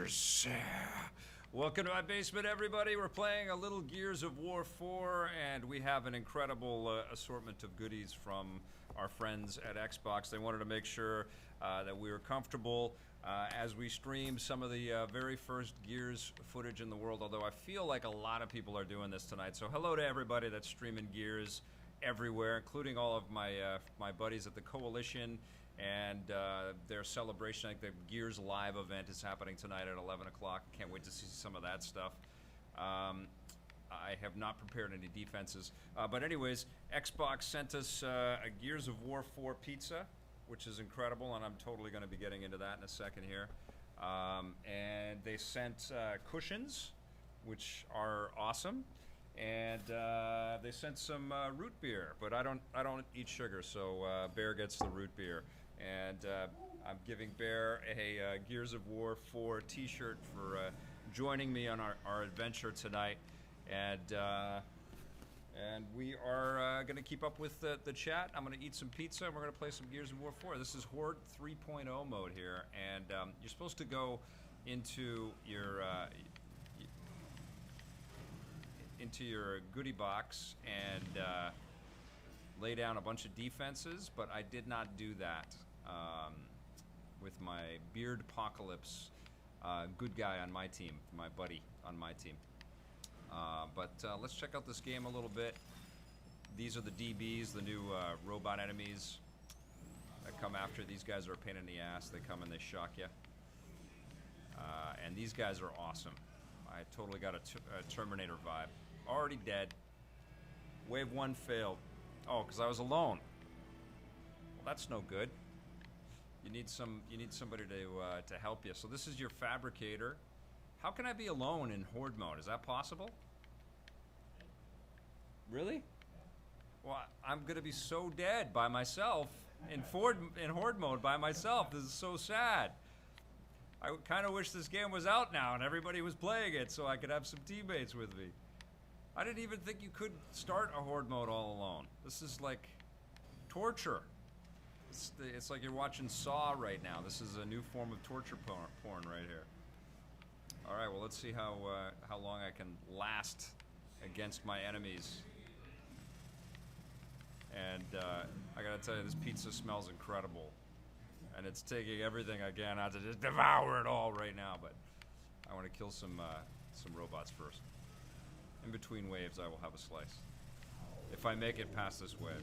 Gears. Welcome to my basement, everybody. We're playing a little Gears of War 4, and we have an incredible assortment of goodies from our friends at Xbox. They wanted to make sure that we were comfortable as we stream some of the very first Gears footage in the world, although I feel like a lot of people are doing this tonight. So hello to everybody that's streaming Gears everywhere, including all of my my buddies at the Coalition and their celebration. Like the Gears Live event is happening tonight at 11 o'clock. Can't wait to see some of that stuff. I have not prepared any defenses. But anyways, Xbox sent us a Gears of War 4 pizza, which is incredible, and I'm totally going to be getting into that in a second here. And they sent cushions, which are awesome. And they sent some root beer, but I don't eat sugar, so Behr gets the root beer. And I'm giving Behr a Gears of War 4 t-shirt for joining me on our adventure tonight. And we are going to keep up with the chat. I'm going to eat some pizza, and we're going to play some Gears of War 4. This is Horde 3.0 mode here, and you're supposed to go into your goodie box and lay down a bunch of defenses, but I did not do that with my Beard Apocalypse good guy on my team, my buddy on my team. But let's check out this game a little bit. These are the DBs, the new robot enemies that come after. These guys are a pain in the ass. They come and they shock you. And these guys are awesome. I totally got a Terminator vibe. Already dead. Wave 1 failed. Oh, because I was alone. Well, that's no good. You need somebody to help you. So this is your fabricator. How can I be alone in Horde mode? Is that possible? Really? Well, I'm gonna be so dead by myself in Horde mode by myself. This is so sad. I kind of wish this game was out now and everybody was playing it so I could have some teammates with me. I didn't even think you could start a Horde mode all alone. This is like torture. It's like you're watching Saw right now. This is a new form of torture porn right here. All right, well, let's see how long I can last against my enemies. And I gotta tell you, this pizza smells incredible. And it's taking everything I can out to just devour it all right now. But I want to kill some robots first. In between waves, I will have a slice. If I make it past this wave.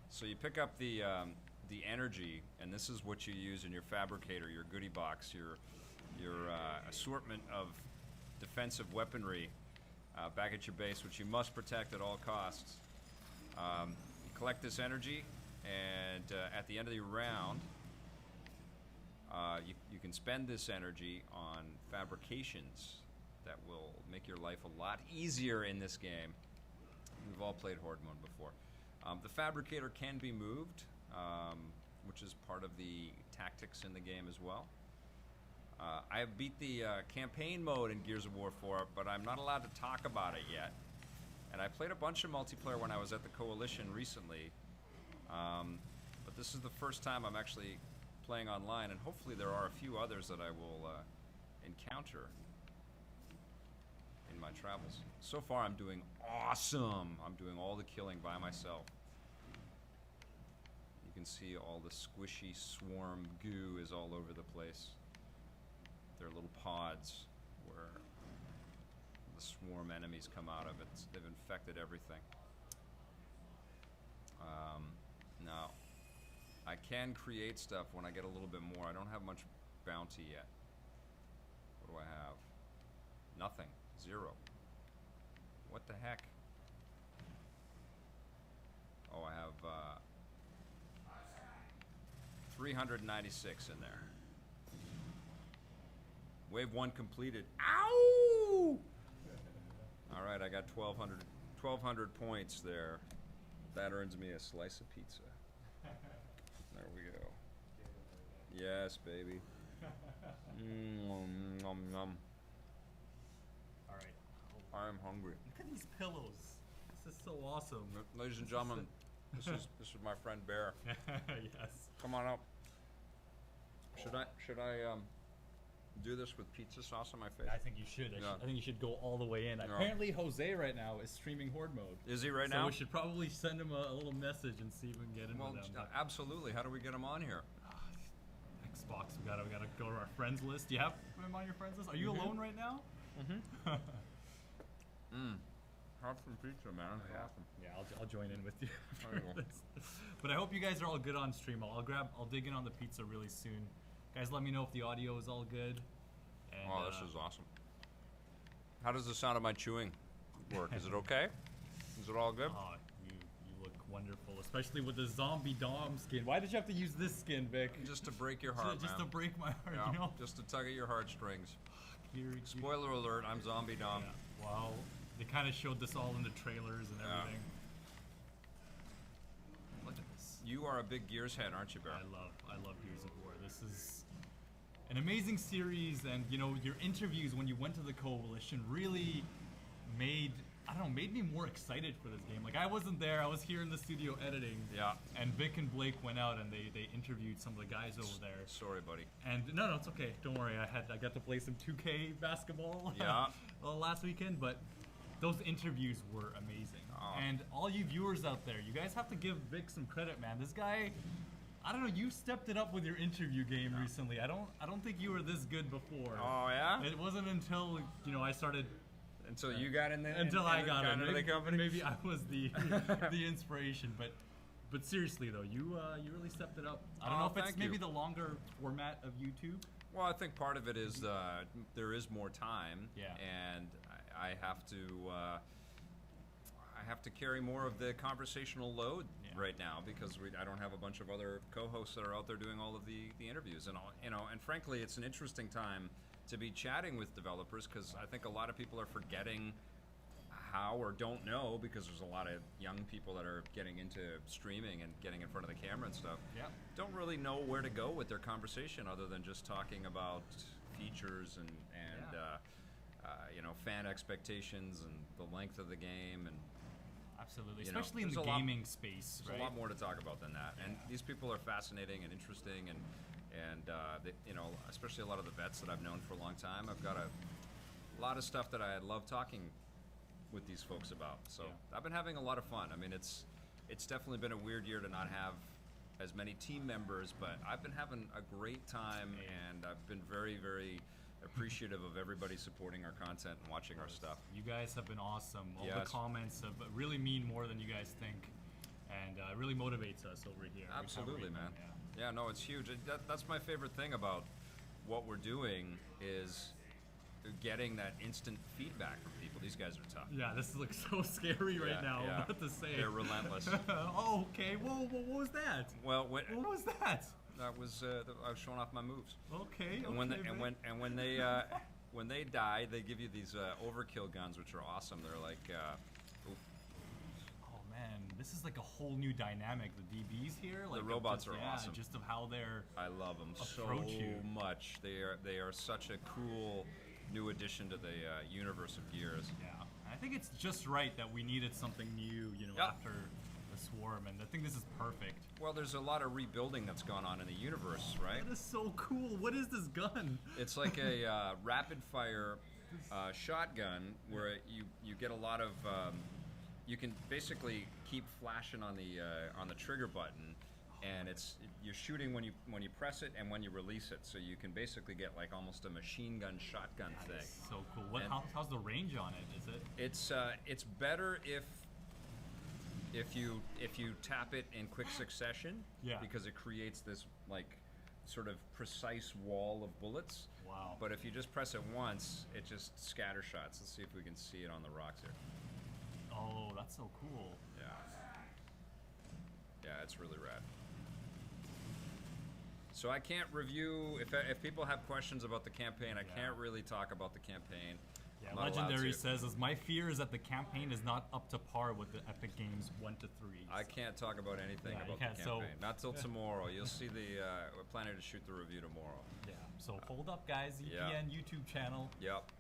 So you pick up the energy, and this is what you use in your fabricator, your goodie box, your assortment of defensive weaponry back at your base, which you must protect at all costs. You collect this energy, and at the end of the round, you can spend this energy on fabrications that will make your life a lot easier in this game. We've all played Horde mode before. The fabricator can be moved, which is part of the tactics in the game as well. I have beat the campaign mode in Gears of War 4, but I'm not allowed to talk about it yet. And I played a bunch of multiplayer when I was at the Coalition recently, but this is the first time I'm actually playing online, and hopefully there are a few others that I will encounter in my travels. So far I'm doing awesome. I'm doing all the killing by myself. You can see all the squishy swarm goo is all over the place. They're little pods where the swarm enemies come out of it. They've infected everything. Now, I can create stuff when I get a little bit more. I don't have much bounty yet. What do I have? Nothing. 0. What the heck? Oh, I have 396 in there. Wave 1 completed. Ow! Alright, I got 1,200 points there. That earns me a slice of pizza. There we go. Yes, baby. Nom nom. Alright. I'm hungry. Look at these pillows. This is so awesome. Ladies and gentlemen, this is my friend Behr. Yes. Come on up. Should I do this with pizza sauce on my face? I think you should. Yeah. I think you should go all the way in. Yeah. Apparently, Jose right now is streaming Horde mode. Is he right so now? we should probably send him a little message and see if we can get into Well, them. But, absolutely. How do we get him on here? Xbox, we gotta go to our friends list. Do you have him on your friends list? Are you alone right now? Have some pizza, man. That's awesome. Yeah, I'll join in with you. There you go. But I hope you guys are all good on stream. I'll dig in on the pizza really soon. Guys, let me know if the audio is all good. And, Oh, this is awesome. How does the sound of my chewing work? Is it okay? Is it all good? Oh, you look wonderful, especially with the zombie Dom skin. Why did you have to use this skin, Vic? Just to break your heart, Just to man. break my heart, Yeah, you know? just to tug at your heartstrings. Here- Spoiler alert, I'm Zombie Dom. Yeah. Wow. They kind of showed this all in the trailers and Yeah. everything. Look at this. You are a big Gears head, aren't you, Bear? I love Gears of War. This is an amazing series, and you know your interviews when you went to the Coalition really made me more excited for this game. Like I wasn't there, I was here in the studio editing. Yeah. And Vic and Blake went out and they interviewed some of the guys over there. Sorry, buddy. And no, it's okay. Don't worry. I got to play some 2K basketball Yeah. last weekend, but those interviews were amazing. Oh. And all you viewers out there, you guys have to give Vic some credit, man. This guy, I don't know, you stepped it up with your interview game recently. I don't think you were this good before. Oh, yeah? It wasn't until, I started Until you got in there? until I got into the company? Maybe I was the the inspiration, but seriously though, you really stepped it up. I don't Oh, know if it's thank maybe you. the longer format of YouTube. Well, I think part of it is there is more time, Yeah. and I have to carry more of the conversational load Yeah. right now because I don't have a bunch of other co-hosts that are out there doing all of the interviews, and all, and frankly, it's an interesting time to be chatting with developers because I think a lot of people are forgetting how or don't know because there's a lot of young people that are getting into streaming and getting in front of the camera and stuff. Yeah. Don't really know where to go with their conversation other than just talking about features and fan expectations and the length of the game, and Absolutely, You know, especially in there's the a lot- gaming space, there's right? a lot more to talk about than that. And these people are fascinating and interesting, and they, especially a lot of the vets that I've known for a long time. I've got a lot of stuff that I love talking with these folks about. So Yeah. I've been having a lot of fun. I mean, it's definitely been a weird year to not have as many team members, but I've been having a great time, and I've been very, very appreciative of everybody supporting our content and watching our stuff. You guys have been awesome. All the Yes. comments have really mean more than you guys think, and it really motivates us over here. every time we Absolutely, read man. them, Yeah, no, it's huge. That's my favorite thing about what we're doing is getting that instant feedback from people. These guys are tough. Yeah, this looks so scary right Yeah, now. yeah. What to say? They're relentless. Oh, okay. Whoa, what was that? Well, What was that? that was I was showing off my moves. Okay. And when okay, man. when they die, they give you these overkill guns, which are awesome. They're like, Oh man, this is like a whole new dynamic. The DBs here, like of robots just, are yeah, awesome. Just of how they're. I love them so Approach you. much. They are such a cool new addition to the universe of Gears. Yeah, I think it's just right that we needed something new, Yeah. after the Swarm, and I think this is perfect. Well, there's a lot of rebuilding that's gone on in the universe, right? That is so cool. What is this gun? It's like a rapid fire shotgun where you get a lot of you can basically keep flashing on the trigger button, and you're shooting when you press it and when you release it, so you can basically get like almost a machine gun shotgun That thing. is so cool. And- How's the range on it? Is it? It's better if you tap it in quick succession, Yeah. because it creates this like sort of precise wall of bullets. Wow. But if you just press it once, it just scatter shots. Let's see if we can see it on the rocks here. Oh, that's so cool. Yeah. Yeah, it's really rad. So I can't review, if people have questions about the campaign, I Yeah. can't really talk about the campaign. Yeah, I'm not allowed Legendary to. says, "My fear is that the campaign is not up to par with the Epic Games 1 to 3." I can't talk about anything Yeah, you about the can't, so- campaign. Not till tomorrow. You'll see we're planning to shoot the review tomorrow. Yeah. So hold up, guys. Yeah. EPN YouTube channel. Yep.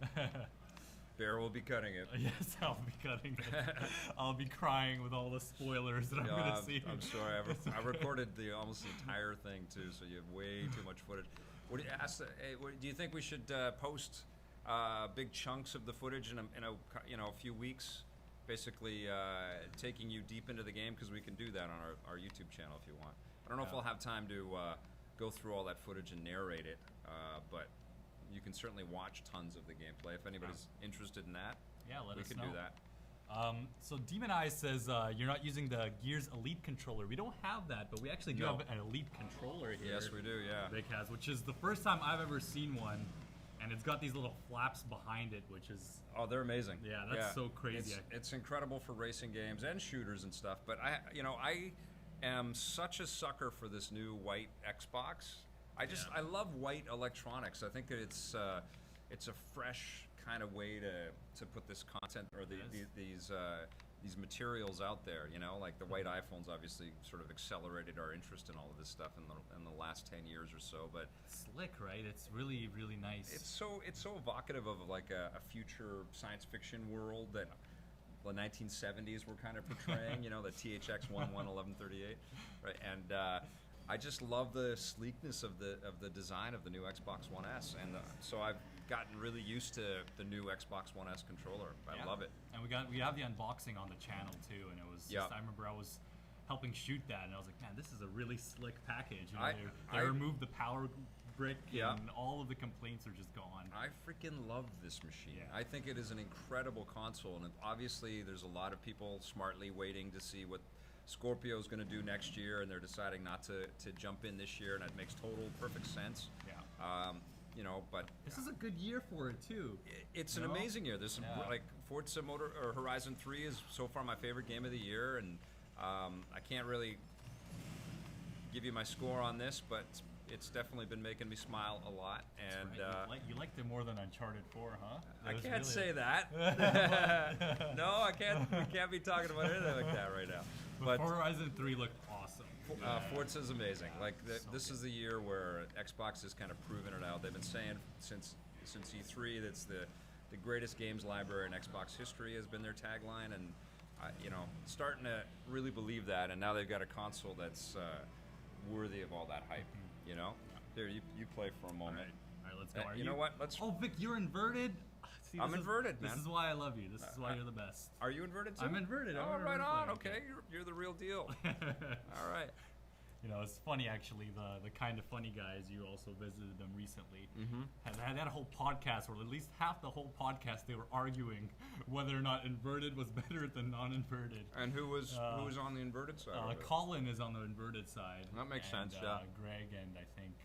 Behr will be cutting it. Yes, I'll be cutting it. I'll be crying with all the spoilers that I'm gonna see. I'm sorry. I recorded almost the entire thing too, so you have way too much footage. What do you ask? Do you think we should post big chunks of the footage in a few weeks, basically taking you deep into the game? Because we can do that on our YouTube channel if you want. I don't know if I'll have time to go through all that footage and narrate it, but you can certainly watch tons of the gameplay if anybody's interested in that. Yeah, let us know. We can do that. So Demon Eyes says you're not using the Gears Elite controller. We don't have that, but we actually do have an Elite controller here. Yes, we do. Yeah. Vic has, which is the first time I've ever seen one, and it's got these little flaps behind it, which is they're amazing. Yeah, that's so crazy. It's incredible for racing games and shooters and stuff. But I am such a sucker for this new white Xbox. I love white electronics. I think that it's a fresh kind of way to put this content or these materials out there. You know, like the white iPhones obviously sort of accelerated our interest in all of this stuff in the last 10 years or so. But slick, right? It's really, really nice. It's so evocative of like a future science fiction world that the 1970s were kind of portraying. You know, the THX 1138, right? And I just love the sleekness of the design of the new Xbox One S, and so I've gotten really used to the new Xbox One S controller. I love it. And we have the unboxing on the channel too, and it was just, I remember I was helping shoot that, and I was like, man, this is a really slick package. You know, they removed the power brick, and all of the complaints are just gone. I freaking love this machine. I think it is an incredible console, and obviously there's a lot of people smartly waiting to see what Scorpio's going to do next year, and they're deciding not to jump in this year, and that makes perfect sense. You know, but this is a good year for it too. It's an amazing year. There's some like Forza Horizon 3 is so far my favorite game of the year, and I can't really give you my score on this, but it's definitely been making me smile a lot. And right. You liked it more than Uncharted 4, huh? I can't say that. No, I can't. We can't be talking about anything like that right now. But Horizon 3 looked awesome. Forza's amazing. Like this is the year where Xbox has kind of proven it out. They've been saying since E3 that's the greatest games library in Xbox history has been their tagline, and starting to really believe that. And now they've got a console that's worthy of all that hype. You know, there you play for a moment. All right, let's go. You know what? Let's. Oh, Vic, you're inverted. See, I'm inverted, man. This is why I love you. This is why you're the best. Are you inverted too? I'm inverted. Oh, right on. Okay, you're the real deal. All right. You know, it's funny actually. The kind of funny guys, you also visited them recently. Had a whole podcast, or at least half the whole podcast, they were arguing whether or not inverted was better than non-inverted. And who was on the inverted side? Colin is on the inverted side. That makes sense. Yeah. Greg and I think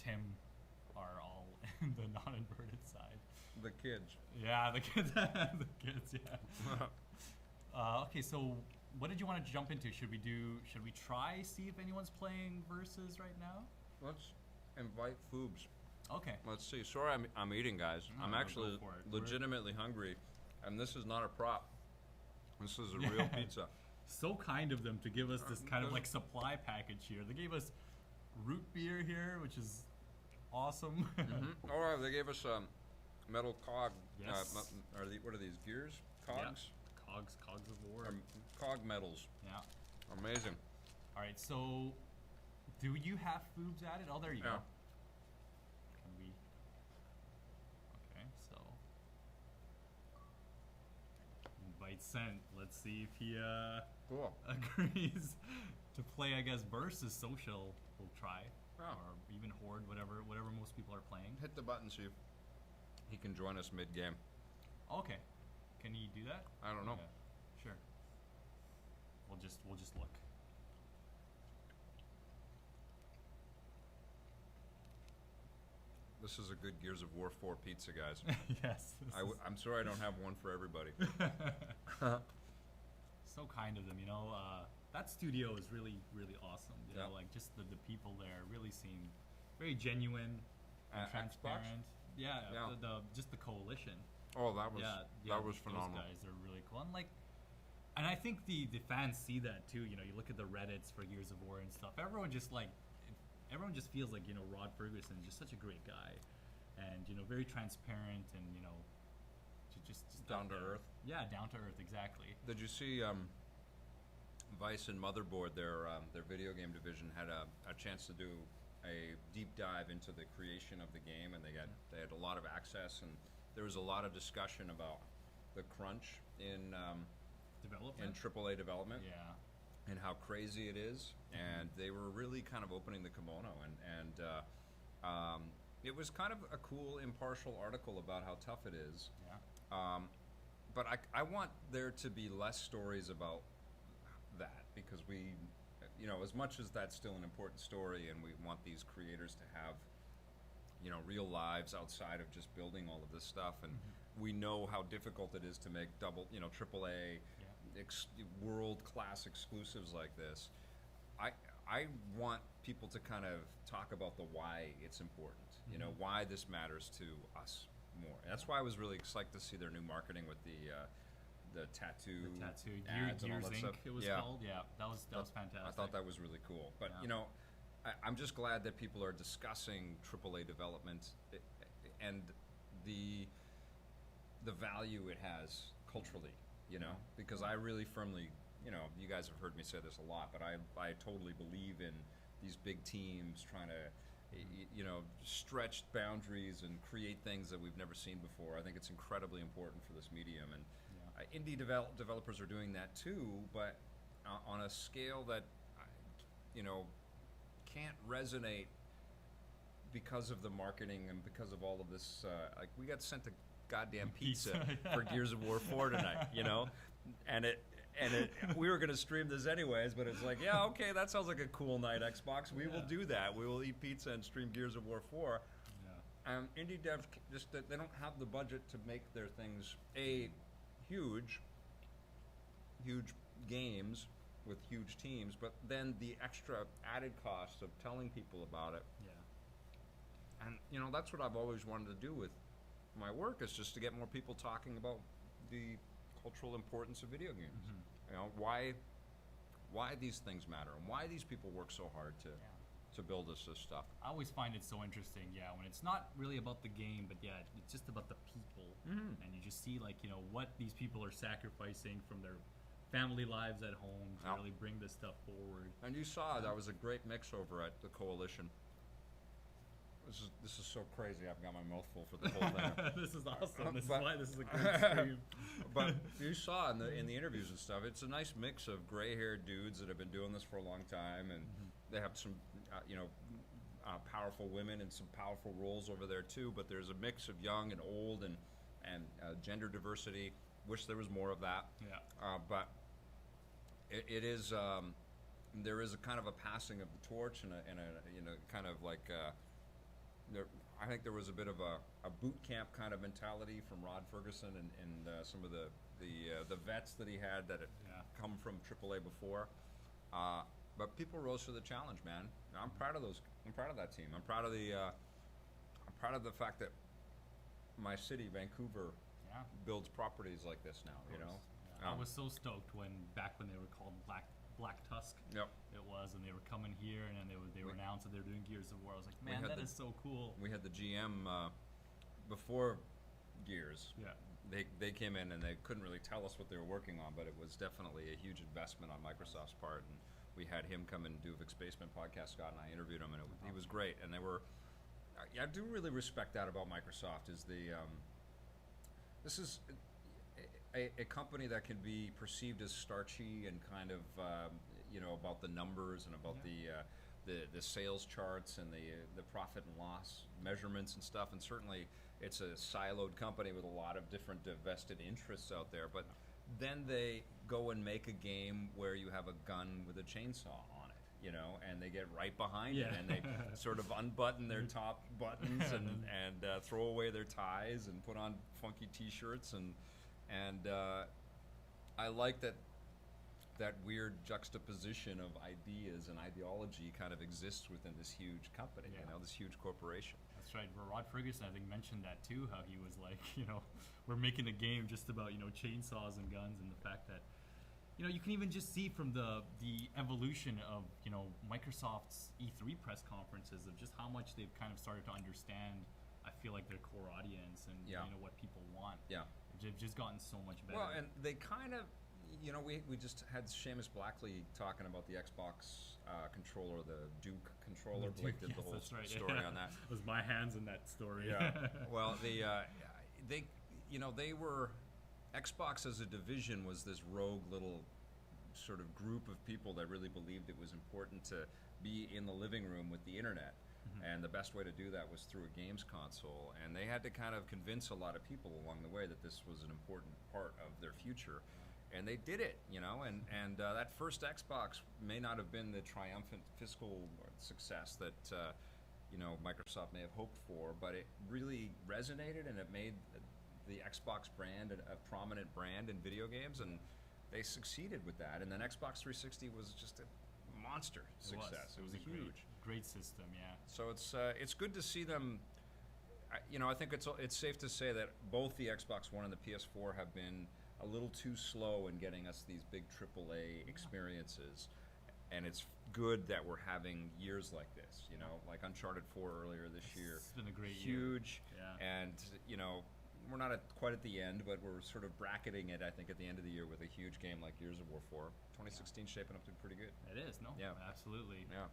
Tim are all in the non-inverted side. The kids. Yeah, the kids. The kids. Yeah. Okay, so what did you want to jump into? Should we see if anyone's playing Versus right now? Let's invite Foobs. Okay. Let's see. Sorry, I'm eating, guys. I'm actually legitimately hungry, and this is not a prop. This is a real pizza. So kind of them to give us this kind of like supply package here. They gave us root beer here, which is awesome. Oh, they gave us metal cog. Yes. What are these? Gears? Cogs? Yeah. Cogs of war. Cog metals. Yeah. Amazing. All right, so do you have Foobs added? Oh, there you go. Can we? Okay, so invite sent. Let's see if he agrees to play. I guess Versus Social. We'll try, or even Horde, whatever most people are playing. Hit the button, see if he can join us mid-game. Okay. Can he do that? I don't know. Okay. Sure. We'll just look. This is a good Gears of War 4 pizza, guys. Yes. I'm sorry I don't have one for everybody. So kind of them, you know. That studio is really, really awesome. You know, like just the people there really seem very genuine and transparent. Xbox? Yeah. Just the coalition. Oh, that was phenomenal. Those guys are really cool. And I think the fans see that too. You know, you look at the Reddits for Gears of War and stuff. Everyone just feels like, you know, Rod Ferguson is just such a great guy, and, you know, very transparent, and, you know, just Down out to there. earth. Yeah, down to earth, exactly. Did you see Vice and Motherboard, their video game division, had a chance to do a deep dive into the creation of the game, and they had a lot of access, and there was a lot of discussion about the crunch in Development. AAA development. Yeah. And how crazy it is, and they were really kind of opening the kimono, and it was kind of a cool, impartial article about how tough it is. Yeah. But I want there to be less stories about that, because we, as much as that's still an important story, and we want these creators to have, real lives outside of just building all of this stuff, and we know how difficult it is to make AAA. World-class exclusives like this. I want people to kind of talk about the why it's important, why this matters to us more. And that's why I was really excited to see their new marketing with the tattoo ads and all Gears that Inc. stuff. It was called. Yeah, that was fantastic. I thought that was really cool. But I'm just glad that people are discussing AAA development and the value it has culturally. Because I really firmly, you guys have heard me say this a lot, but I totally believe in these big teams trying to, stretch boundaries and create things that we've never seen before. I think it's incredibly important for this medium, and indie developers are doing that too, but on a scale that, can't resonate because of the marketing and because of all of this. Like, we got sent a goddamn pizza for Gears of War 4 tonight, and we were gonna stream this anyways, but it's like, yeah, okay, that sounds like a cool night, Xbox. We will do that. We will eat pizza and stream Gears of War 4. Indie devs they don't have the budget to make their things huge games with huge teams, but then the extra added cost of telling people about it. And that's what I've always wanted to do with my work, is just to get more people talking about the cultural importance of video games. Why these things matter, and why these people work so hard to build this stuff. I always find it so interesting, when it's not really about the game, but it's just about the people, and you just see what these people are sacrificing from their family lives at home to really bring this stuff forward. And you saw that was a great mix over at the Coalition. This is so crazy. I've got my mouth full for the whole thing. This is awesome. This is why this is a great stream. But you saw in the interviews and stuff, it's a nice mix of gray-haired dudes that have been doing this for a long time, and they have some, powerful women and some powerful roles over there too. But there's a mix of young and old and gender diversity. Wish there was more of that. But it is. There is a kind of a passing of the torch and a kind of like. I think there was a bit of a boot camp kind of mentality from Rod Ferguson and some of the vets that he had that had come from AAA before. But people rose to the challenge, man. I'm proud of those. I'm proud of that team. I'm proud of the fact that my city, Vancouver, builds properties like this now. I was so stoked back when they were called Black Tusk. Yep. It was, and they were coming here, and then they were announced that they were doing Gears of War. I was like, man, that is so cool. We had the GM before Gears. Yeah. They came in and they couldn't really tell us what they were working on, but it was definitely a huge investment on Microsoft's part. And we had him come and do Vic's Basement podcast, Scott, and I interviewed him, and he was great. And they were, I do really respect that about Microsoft. Is this is a company that can be perceived as starchy and kind of about the numbers and about the sales charts and the profit and loss measurements and stuff, and certainly it's a siloed company with a lot of different vested interests out there, but then they go and make a game where you have a gun with a chainsaw on it, and they get right behind it, and they sort of unbutton their top buttons and throw away their ties and put on funky t-shirts, and I like that weird juxtaposition of ideas and ideology kind of exists within this huge company, this huge corporation. That's right. Rod Ferguson, I think, mentioned that too, how he was like, we're making a game just about, chainsaws and guns, and the fact that, you can even just see from the evolution of, Microsoft's E3 press conferences of just how much they've kind of started to understand, I feel like, their core audience and, what people want. Yeah. They've just gotten so much better. Well, and they kind of, you know, we just had Seamus Blackley talking about the Xbox controller, the Duke controller. Blake did the whole story on that. It was my hands in that story. Yeah. Well, they, you know, they were, Xbox as a division was this rogue little sort of group of people that really believed it was important to be in the living room with the internet. And the best way to do that was through a games console. And they had to kind of convince a lot of people along the way that this was an important part of their future. And they did it, you know, and that first Xbox may not have been the triumphant fiscal success that, you know, Microsoft may have hoped for, but it really resonated and it made the Xbox brand a prominent brand in video games, and they succeeded with that. And then Xbox 360 was just a monster success. It was a huge. Great system, yeah. So it's good to see them. You know, I think it's safe to say that both the Xbox One and the PS4 have been a little too slow in getting us these big AAA experiences, and it's good that we're having years like this. You know, like Uncharted 4 earlier this year. It's been a great year. Huge, and you know, we're not quite at the end, but we're sort of bracketing it. I think at the end of the year with a huge game like Gears of War 4. 2016 shaping up to be pretty good. It is, no? Yeah, absolutely. Yeah.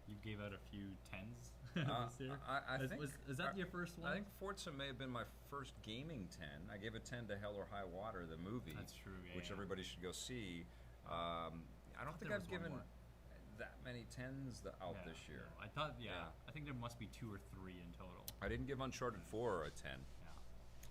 You gave out a few tens this year. I think is that your first one? I think Forza may have been my first gaming 10. I gave a 10 to Hell or High Water, the movie. That's true. Yeah, which everybody should go see. I don't think I've given that many 10s out this year. I thought, I think there must be 2 or 3 in total. I didn't give Uncharted 4 a 10.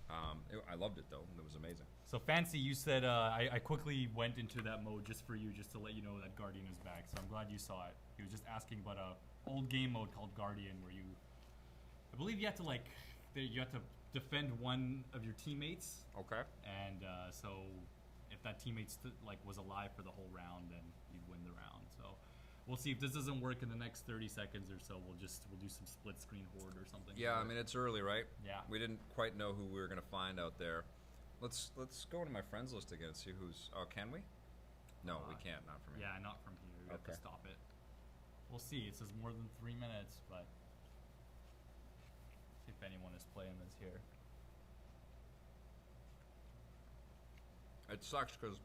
I loved it though. It was amazing. So Fancy, you said I quickly went into that mode just for you, just to let you know that Guardian is back. So I'm glad you saw it. He was just asking about a old game mode called Guardian, where I believe you have to defend one of your teammates. Okay. And so if that teammate was alive for the whole round, then you'd win the round. So we'll see if this doesn't work in the next 30 seconds or so. We'll do some split screen Horde or something. Yeah, I mean it's early, right? Yeah. We didn't quite know who we were gonna find out there. Let's go into my friends list again and see who's. Oh, can we? No, we can't. Not from here. Yeah, not from here. We have to stop it. We'll see. It says more than 3 minutes, but see if anyone is playing this here. It sucks because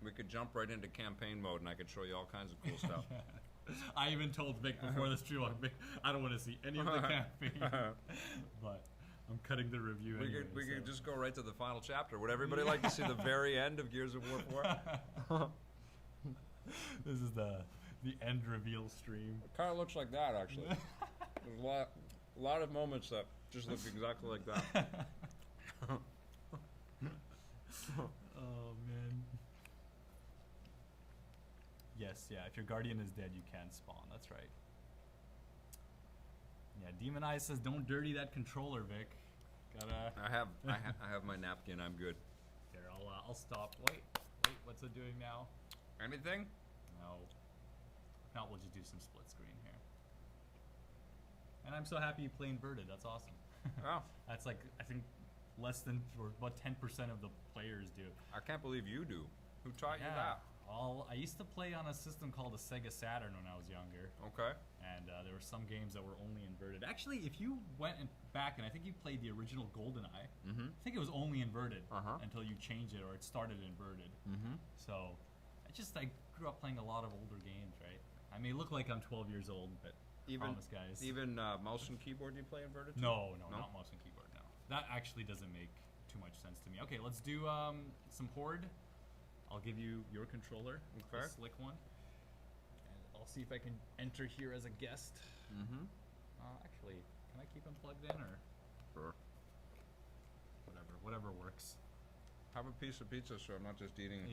we could jump right into campaign mode and I could show you all kinds of cool stuff. I even told Vic before the stream, Vic, I don't want to see any of the campaign, but I'm cutting the review anyway. We could just go right to the final chapter. Would everybody like to see the very end of Gears of War 4? This is the end reveal stream. It kind of looks like that, actually. There's a lot of moments that just look exactly like that. Oh, man. Yes, yeah, if your Guardian is dead, you can spawn. That's right. Yeah, Demon Eye says, don't dirty that controller, Vic. I have my napkin. I'm good. Here, I'll stop. Wait, what's it doing now? Anything? No. If not, we'll just do some split screen here. And I'm so happy you play inverted. That's awesome. Oh. That's like, I think, less than, or about 10% of the players do. I can't believe you do. Who taught you that? Well, I used to play on a system called a Sega Saturn when I was younger. Okay. And there were some games that were only inverted. Actually, if you went back, and I think you played the original GoldenEye, I think it was only inverted until you changed it, or it started inverted. So, I grew up playing a lot of older games, right? I may look like I'm 12 years old, but promise, guys. Even mouse and keyboard, you play inverted? No, not mouse and keyboard, no. That actually doesn't make too much sense to me. Okay, let's do some Horde. I'll give you your controller, the slick one. And I'll see if I can enter here as a guest. Actually, can I keep him plugged in, or? Sure. Whatever works. Have a piece of pizza so I'm not just eating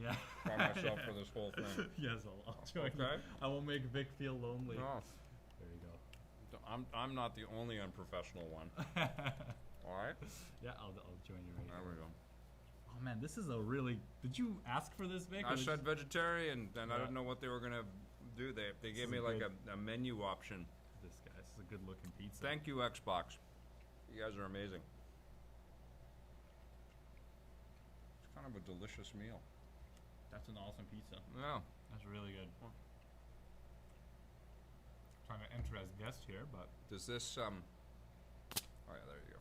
by myself for this whole thing. Yes, I'll join you. I won't make Vic feel lonely. No. There you go. I'm not the only unprofessional one. All right? Yeah, I'll join you right there. There we go. Oh man, this is a really. Did you ask for this, Vic? I said vegetarian, and I didn't know what they were gonna do. They gave me like a menu option. This guy, this is a good looking pizza. Thank you, Xbox. You guys are amazing. It's kind of a delicious meal. That's an awesome pizza. Yeah, that's really good. Trying to enter as guest here, but does this Oh yeah, there you go.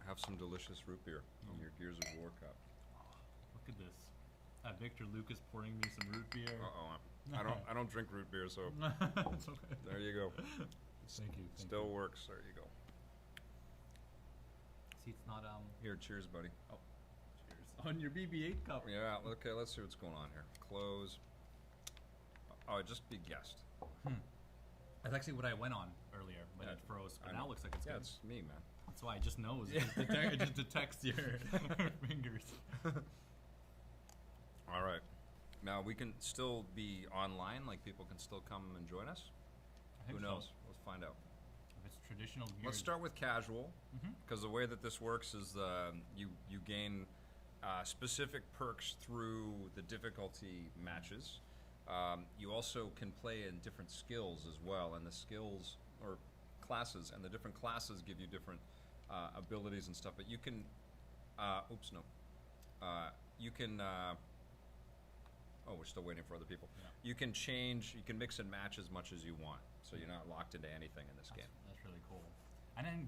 Have some delicious root beer in your Gears of War cup. Look at this. Victor Lucas pouring me some root beer. I don't drink root beer, so It's okay. there you go. Thank you. Still works. There you go. See, it's not Here, cheers, buddy. Oh, cheers on your BB-8 cup. Yeah. Okay. Let's see what's going on here. Close. Oh, just be guessed. That's actually what I went on earlier, but Yeah, it froze. But I now know. it looks like it's Yeah, good. it's me, man. That's why it just knows. It just detects your fingers. All right. Now we can still be online. Like people can still come and join us. I think Who so. knows? Let's find out. If it's traditional gear. Let's start with casual, because the way that this works is you gain specific perks through the difficulty matches. You also can play in different skills as well, and the skills or classes, and the different classes give you different abilities and stuff. But you can, you can. Oh, we're still waiting for other people. Yeah. You can change. You can mix and match as much as you want, so you're not locked into anything in this game. That's really cool. And then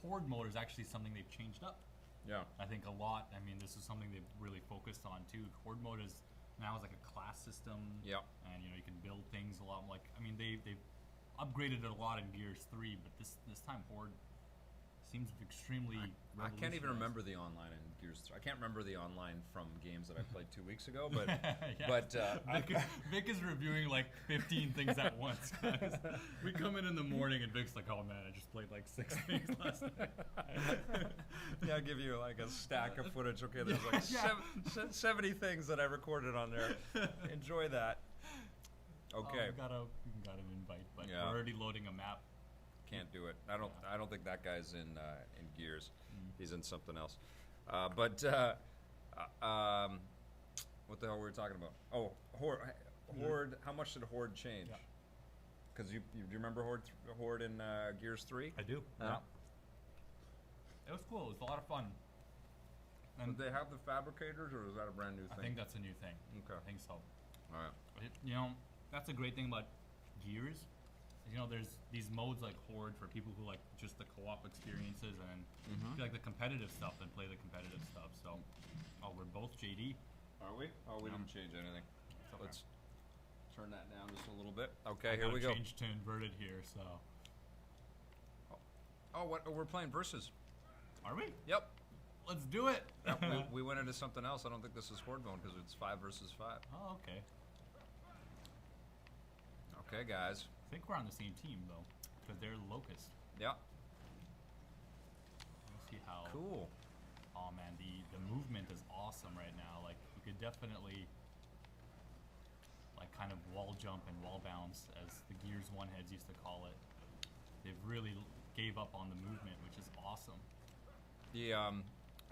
Horde mode is actually something they've changed up. Yeah. I think a lot. I mean, this is something they've really focused on too. Horde mode is now like a class system. Yeah. And you can build things a lot. Like they've upgraded it a lot in Gears 3, but this time Horde seems extremely. I can't even revolutionized. remember the online in Gears 3. I can't remember the online from games that I played 2 weeks ago, but Yeah. but Vic is reviewing like 15 things at once, guys. We come in the morning and Vic's like, "Oh man, I just played like 6 things last night." yeah, I'll give you like a stack of footage. Okay, there's like Yeah. 70 things that I recorded on there. Enjoy that. Okay, We got an invite, but Yeah. we're already loading a map. can't do it. I don't think that guy's in Gears. Mm. He's in something else. What the hell were we talking about? Oh, Horde. How much did Horde change? Yeah. Because you remember Horde in Gears 3? I do. Yeah. It was cool. It was a lot of fun. And Did they have the fabricators, or is that a brand new I thing? think that's a new thing. Okay. I think so. All right. That's a great thing about Gears. There's these modes like Horde for people who like just the co-op experiences, and if you like the competitive stuff, then play the competitive stuff. So, we're both JD. Are we? Oh, we Yeah. didn't change anything. It's okay. Let's turn that down just a little bit. Okay, I here we go. Change to inverted here. So, Oh, what? Oh, we're playing versus. are we? Yep. Let's do it. we went into something else. I don't think this is Horde mode because it's 5 versus 5. Oh, okay. Okay, guys. I think we're on the same team though, because they're Locust. Yeah. Let's see how. Cool. Oh man, the movement is awesome right now. Like you could definitely like kind of wall jump and wall bounce, as the Gears 1 heads used to call it. They've really gave up on the movement, which is awesome. The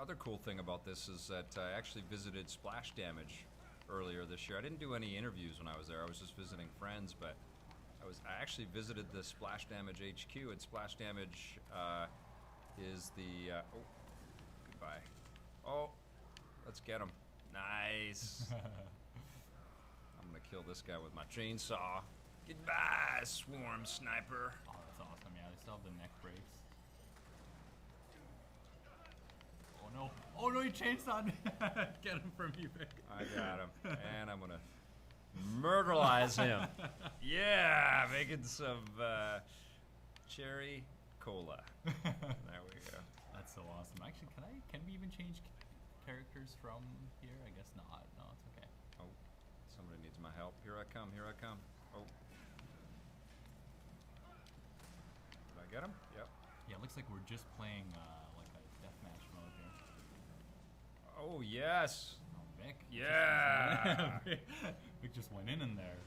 other cool thing about this is that I actually visited Splash Damage earlier this year. I didn't do any interviews when I was there. I was just visiting friends, but I actually visited the Splash Damage HQ, and Splash Damage is the goodbye. Oh, let's get him. Nice. I'm gonna kill this guy with my chainsaw. Goodbye, Swarm Sniper. Oh, that's awesome. Yeah, they still have the neck breaks. Oh no, he chainsawed me. Get him from me, Vic. I got him, and I'm gonna murderize him. Yeah, making some cherry cola. There we go. That's so awesome. Actually, can we even change characters from here? I guess not. No, it's okay. Oh, somebody needs my help. Here I come. Here I come. Oh, did I get him? Yep. Yeah, it looks like we're just playing like a deathmatch mode here. Oh yes. Oh, Vic. Yeah. Vic just went in there.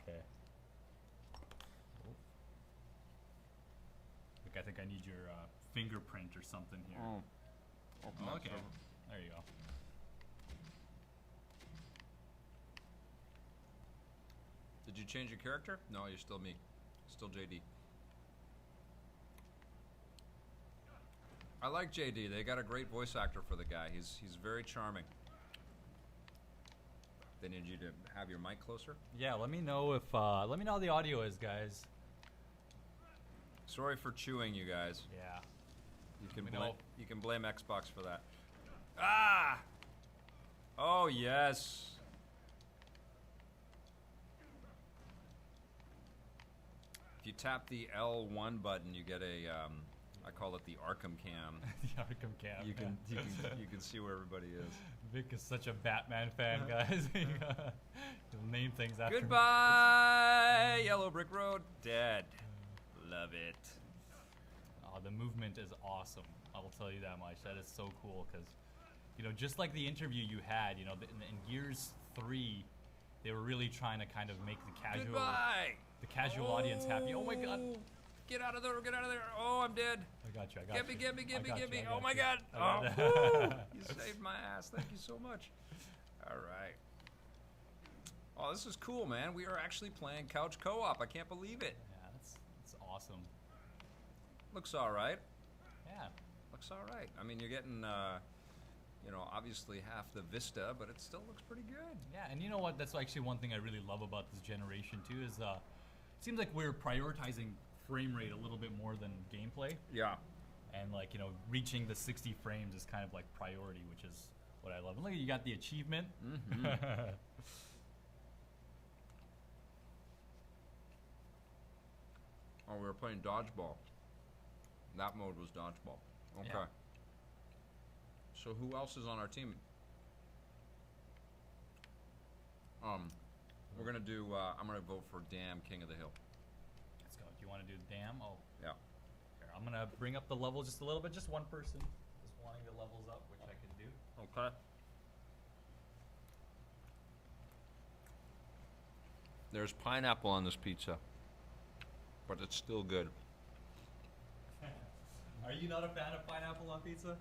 Okay. Vic, I think I need your fingerprint or something here. Oh. Open that Okay. server. There you go. Did you change your character? No, you're still me. Still JD. I like JD. They got a great voice actor for the guy. He's very charming. They need you to have your mic closer. Yeah, let me know if let me know how the audio is, guys. Sorry for chewing, you guys. Yeah. You can blame Xbox for that. Ah! Oh yes. If you tap the L1 button, you get a I call it the Arkham cam. The Arkham cam. You can see where everybody is. Vic is such a Batman fan, guys. He'll name things after. Goodbye, Yellow Brick Road. Dead. Love it. Oh, the movement is awesome. I will tell you that much. That is so cool because, you know, just like the interview you had, you know, in Gears 3, they were really trying to kind of make the casual audience happy. Oh my God. Get out of there! Get out of there! Oh, I'm dead. I got you. Get me! Oh my God! Oh, you saved my ass. Thank you so much. All right. Oh, this is cool, man. We are actually playing couch co-op. I can't believe it. Yeah, that's awesome. Looks all right. Yeah. Looks all right. I mean, you're getting, you know, obviously half the vista, but it still looks pretty good. Yeah, and you know what? That's actually one thing I really love about this generation too. Is it seems like we're prioritizing frame rate a little bit more than gameplay. Yeah. And like, you know, reaching the 60 frames is kind of like priority, which is what I love. And look, you got the achievement. Mm-hmm. Oh, we were playing dodgeball. That mode was dodgeball. Okay. Yeah. So who else is on our team? We're gonna do. I'm gonna vote for Damn King of the Hill. Let's go. Do you want to do the dam? Oh. Yeah. Here, I'm gonna bring up the level just a little bit. Just one person, just wanting the levels up, which I can do. Okay. There's pineapple on this pizza, but it's still good. Are you not a fan of pineapple on pizza?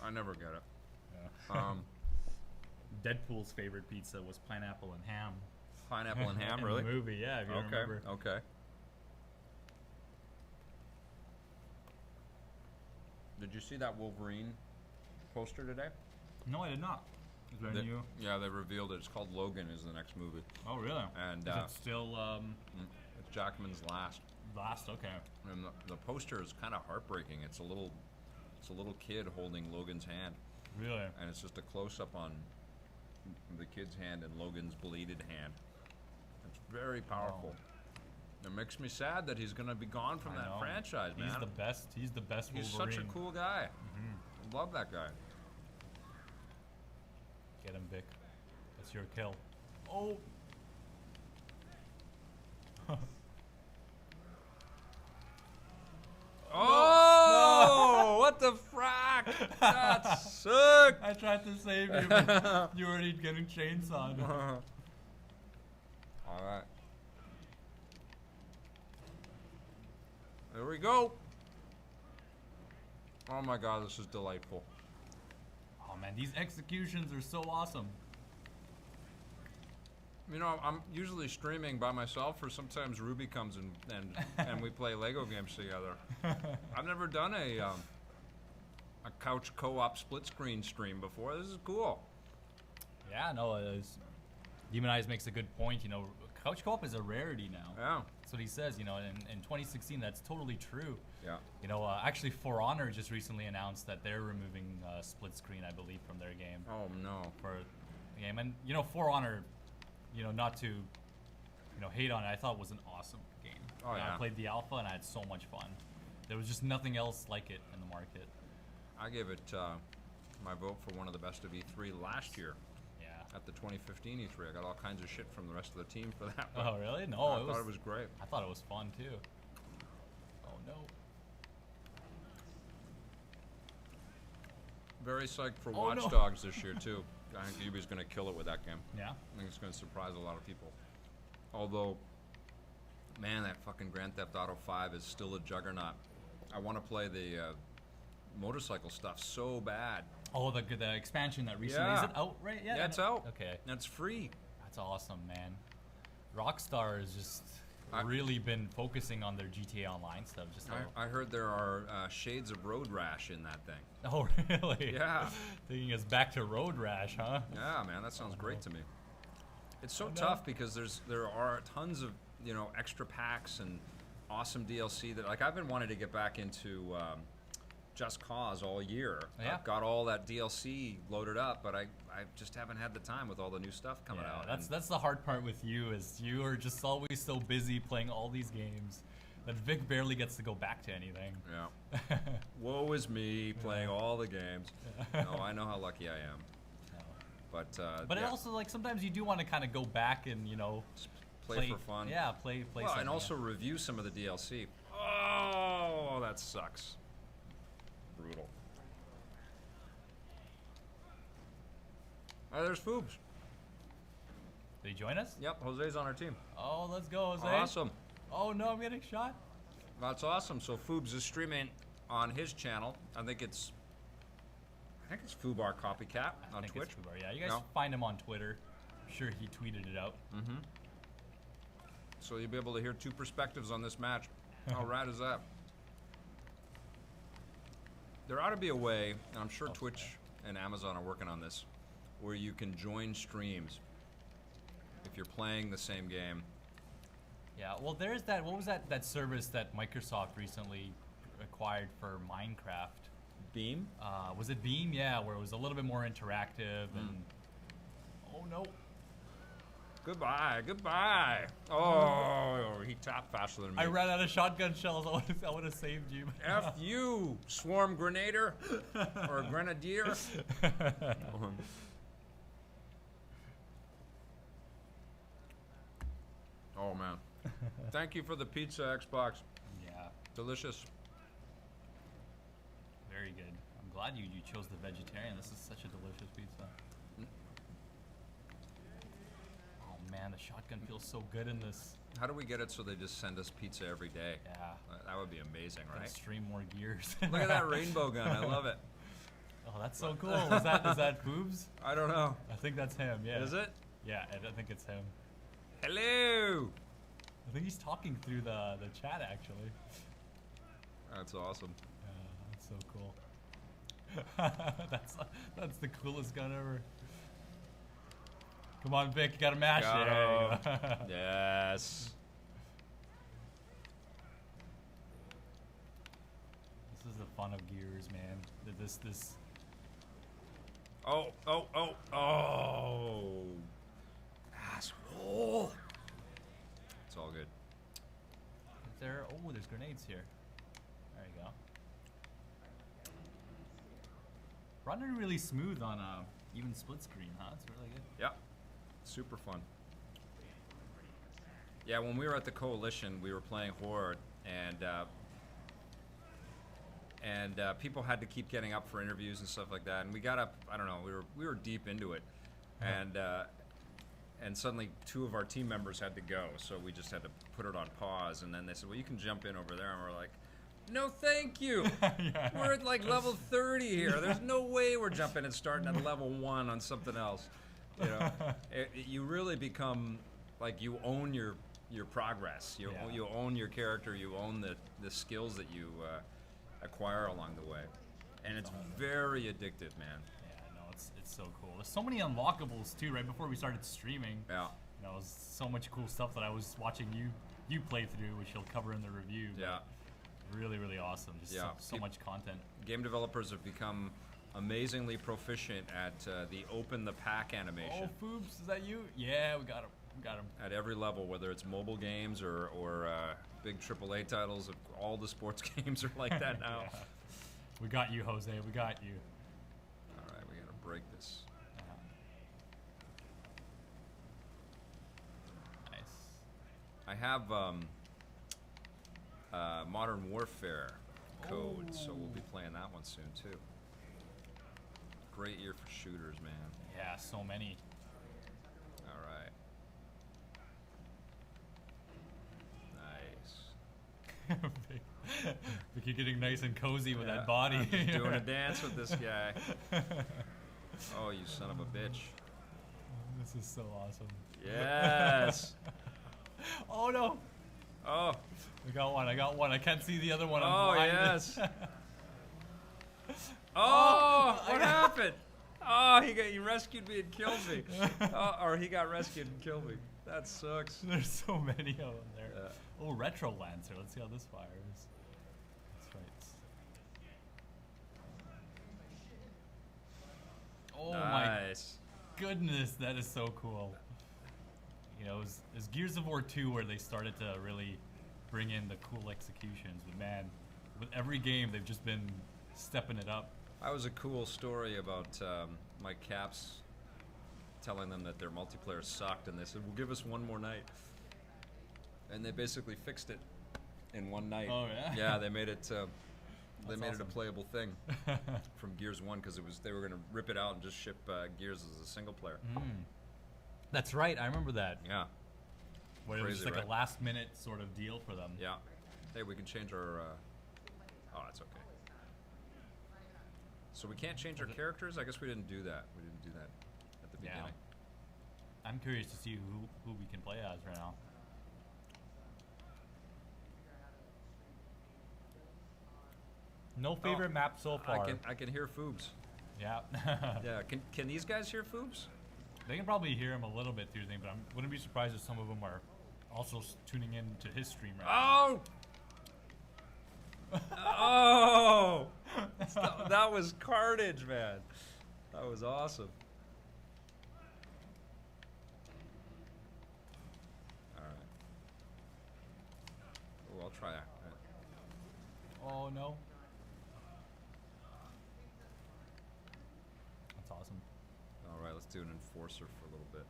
I never get it. Yeah. Deadpool's favorite pizza was pineapple and ham. Pineapple and ham, In really? the movie, yeah. If you remember. Okay. Did you see that Wolverine poster today? No, I did not. Is there new? Yeah, they revealed it. It's called Logan is the next movie. Oh, really? And is it still it's Jackman's last. last? Okay. And the poster is kind of heartbreaking. It's a little kid holding Logan's hand. Really? And it's just a close-up on the kid's hand and Logan's bleeded hand. It's very powerful. It makes me sad that he's going to be gone from that franchise, man. He's the best. He's the best Wolverine. He's such a cool guy. I love that guy. Get him, Vic. That's your kill. Oh. Oh! No. What the frack? That sucked. I tried to save you, but you were already getting chainsawed. All right. There we go. Oh my God, this is delightful. Oh man, these executions are so awesome. You know, I'm usually streaming by myself, or sometimes Ruby comes and we play Lego games together. I've never done a couch co-op split screen stream before. This is cool. Yeah, no, Demon Eyes makes a good point. You know, couch co-op is a rarity now. Yeah. That's what he says. You know, in 2016, that's totally true. Yeah. You know, actually, For Honor just recently announced that they're removing split screen, I believe, from their game. Oh no. For the game, and you know, For Honor, you know, not to, you know, hate on it, I thought it was an awesome game. Oh yeah. I played the alpha and I had so much fun. There was just nothing else like it in the market. I gave it my vote for one of the best of E3 last year. Yeah. At the 2015 E3, I got all kinds of shit from the rest of the team for that. Oh really? No, I thought it was great. I thought it was fun too. Oh no. Very psyched for Oh, Watch no. Dogs this year too. I think Ubi's going to kill it with that game. Yeah. I think it's going to surprise a lot of people. Although, man, that fucking Grand Theft Auto 5 is still a juggernaut. I want to play the motorcycle stuff so bad. Oh, the expansion that recently is it out right yet? Yeah, it's out. Okay. And it's free. That's awesome, man. Rockstar has just really been focusing on their GTA Online stuff. Just I heard there are shades of road rash in that thing. Oh, really? Yeah. Taking us back to Road Rash, huh? Yeah, man, that sounds great to me. It's so tough because there are tons of, you know, extra packs and awesome DLC that, like, I've been wanting to get back into Just Cause all year. Yeah. I've got all that DLC loaded up, but I just haven't had the time with all the new stuff coming out. That's the hard part with you, is you are just always so busy playing all these games that Vic barely gets to go back to anything. Yeah. Woe is me playing all the games. No, I know how lucky I am. No. But it also, like, sometimes you do want to kind of go back and, you know, play for fun. Yeah, play Well, something. and also review some of the DLC. Oh, that sucks. Brutal. There's Foobs. Did he join us? Yep, Jose's on our team. Oh, let's go, Jose. Awesome. Oh no, I'm getting shot. That's awesome. So Foobs is streaming on his channel. I think it's Foobar Copycat on Twitch. It's Fubar. Yeah, you guys No. find him on Twitter. I'm sure he tweeted it out. Mm-hmm. So you'll be able to hear two perspectives on this match. How rad is that? There ought to be a way, and I'm sure Twitch and Amazon are working on this, where you can join streams if you're playing the same game. Yeah, well, there's that. What was that service that Microsoft recently acquired for Minecraft? Beam? Was it Beam? Yeah, where it was a little bit more interactive and. Oh no! Goodbye, goodbye. Oh, he tapped faster than me. I ran out of shotgun shells. I would have saved you. F you, swarm grenader or grenadier. Oh man, thank you for the pizza, Xbox. Yeah, Delicious. very good. I'm glad you chose the vegetarian. This is such a delicious pizza. Oh man, the shotgun feels so good in this. How do we get it so they just send us pizza every day? Yeah. That would be amazing, Gotta right? stream more gears. Look at that rainbow gun. I love it. Oh, that's so cool. Is that Boobs? I don't know. I think that's him. Yeah. Is it? Yeah, I think it's him. Hello. I think he's talking through the chat actually. That's awesome. That's so cool. that's the coolest gun ever. Come on, Vic, you gotta mash it. Yes. This is the fun of Gears, man. This. Oh. Asshole. It's all good. Is there? Oh, there's grenades here. There you go. Running really smooth on even split screen, huh? It's really good. Yeah. Super fun. Yeah, when we were at the Coalition, we were playing Horde, and people had to keep getting up for interviews and stuff like that. And we got up. I don't know. We were deep into it, and suddenly two of our team members had to go, so we just had to put it on pause. And then they said, "Well, you can jump in over there," and we're like, "No, thank you. Yeah. We're at like level 30 here. There's no way we're jumping and starting at level 1 on something else." You know, you really become like you own your progress. You own your character. You own the skills that you acquire along the way, and it's very addictive, man. Yeah, no, it's so cool. There's so many unlockables too. Right before we started streaming, Yeah. you know, it was so much cool stuff that I was watching you play through, which you'll cover in the review. but Yeah. Really, really awesome. Just Yeah. so much content. Game developers have become amazingly proficient at the open the pack animation. Oh, Foobs, is that you? Yeah, we got him. At every level, whether it's mobile games or big AAA titles, all the sports games are like that now. Yeah. We got you, Jose. We got you. All right, we gotta break this. Nice. I have Modern Warfare code, so we'll be playing that one soon too. Great year for shooters, man. Yeah, so many. All right. Nice. Vic, you're getting nice and cozy with Yeah, that body. I'm just doing a dance with this guy. Oh, you son of a bitch. This is so awesome. Yes. Oh no! Oh. I got one. I can't see the other one. I'm Oh, blind. yes. Oh, what happened? Oh, he rescued me and killed me. Oh, or he got rescued and killed me. That sucks. There's so many of them there. Yeah. Oh, Retro Lancer. Let's see how this fires. That's Oh Nice. my goodness, that is so cool. You know, it was Gears of War 2 where they started to really bring in the cool executions. But man, with every game, they've just been stepping it up. That was a cool story about my Caps telling them that their multiplayer sucked, and they said, "Well, give us one more night." And they basically fixed it in one night. Oh yeah. Yeah, they made it. They That's made it a awesome. playable thing from Gears 1 because they were gonna rip it out and just ship Gears as a single player. That's right. I remember that. Yeah, Where it was Crazy, just like right? a last minute sort of deal for them. yeah. Hey, we can change our. Oh, that's okay. So we can't change our characters. I guess we didn't do that. We didn't do that at the Yeah. beginning. I'm curious to see who we can play as right now. No favorite map so far. I can hear Foobs. Yeah. Yeah, can these guys hear Foobs? They can probably hear him a little bit through the thing, but I wouldn't be surprised if some of them are also tuning in to his stream right Oh! Oh! That was carnage, man. That was awesome. Alright. Oh, I'll try it. now. Oh no. That's awesome. Alright, let's do an enforcer for a little bit.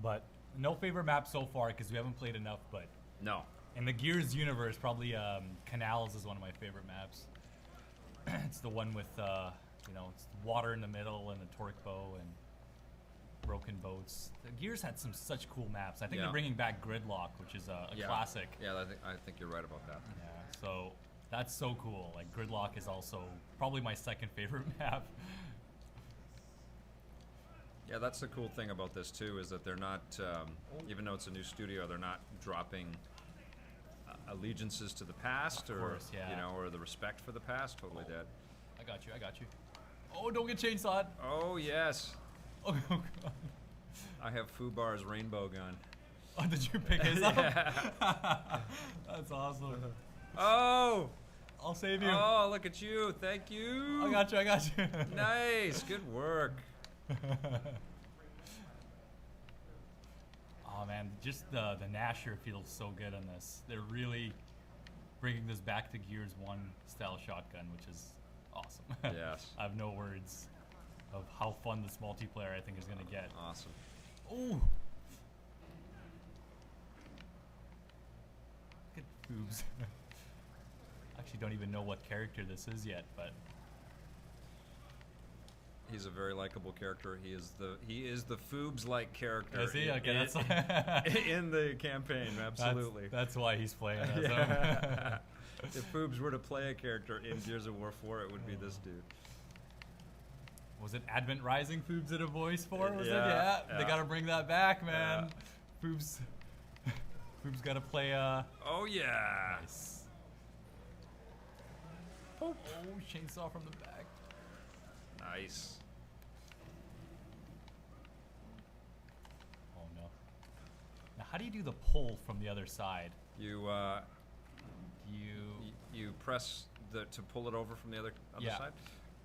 But no favorite map so far because we haven't played enough, but No. in the Gears universe, probably Canals is one of my favorite maps. It's the one with, you know, it's water in the middle and a torque bow and broken boats. The Gears had such cool maps. I think Yeah. they're bringing back Gridlock, which is a Yeah. classic. Yeah, I think you're right about that. Yeah, so that's so cool. Like Gridlock is also probably my second favorite map. Yeah, that's the cool thing about this too, is that they're not, even though it's a new studio, they're not dropping allegiances to the past, or course, yeah. you know, or the respect for the past. Totally dead. I got you. I got you. Oh, don't get chainsawed. Oh yes, Oh, God. I have Fubar's rainbow gun. Oh, did you pick his up? Yeah. That's awesome. Oh, I'll save you. oh, look at you! Thank you. I got you. I got you. Nice, good work. Oh man, just the Nasher feels so good on this. They're really bringing this back to Gears 1 style shotgun, which is awesome. Yes. I have no words of how fun this multiplayer I think is gonna get. Awesome. Ooh. Look at Foobs. Actually don't even know what character this is yet, but He's a very likable character. He is the Foobs-like character. is he? Okay, that's in the campaign. Absolutely. That's why he's playing as him. Yeah. If Foobs were to play a character in Gears of War 4, it would be this dude. Was it Advent Rising Foobs did a voice for? Was it? Yeah, Yeah. They yeah. gotta bring that back, man. Foobs gotta play Oh yeah. nice. Poop. Oh, chainsaw from the back. Nice. Oh no. Now how do you do the pull from the other side? You You you press to pull it over from the other Yeah. side.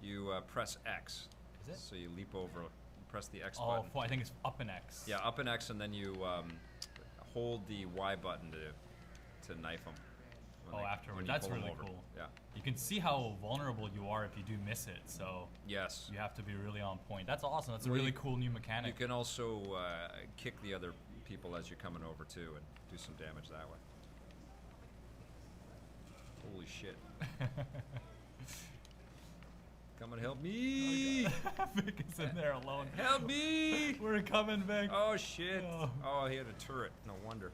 You press X. Is it? So you leap over. You press the X Oh, button. I think it's up and X. Yeah, up and X, and then you hold the Y button to knife them. Oh, afterward. That's really cool. Yeah. You can see how vulnerable you are if you do miss it. So Yes. you have to be really on point. That's awesome. That's a Well, really you- cool new You mechanic. can also kick the other people as you're coming over too, and do some damage that way. Holy shit! Come and help me! Vic is in there alone. Help me! We're coming, Vic. Oh shit! Oh. Oh, he had a turret. No wonder.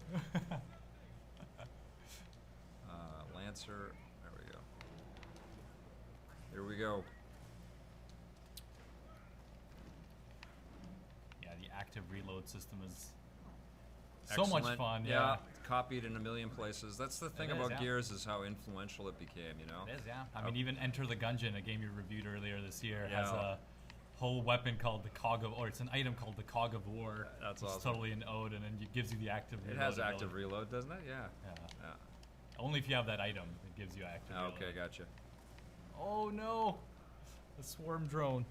Lancer. There we go. Here we go. Yeah, the active reload system is so much Excellent. fun. Yeah. Copied in a million places. That's the thing It is, about yeah. Gears, is how influential it became. You know. It is, yeah. I mean, even Enter the Gungeon, a game you reviewed earlier this year, has Yeah. a whole weapon called the Cog of, or it's an item called the Cog of War. That's It's awesome. totally an ode, and then it gives you the active It reload. has active ability. reload, doesn't it? Yeah. Yeah. Yeah. Only if you have that item, it gives you active reload. Okay, gotcha. Oh no! The swarm drone.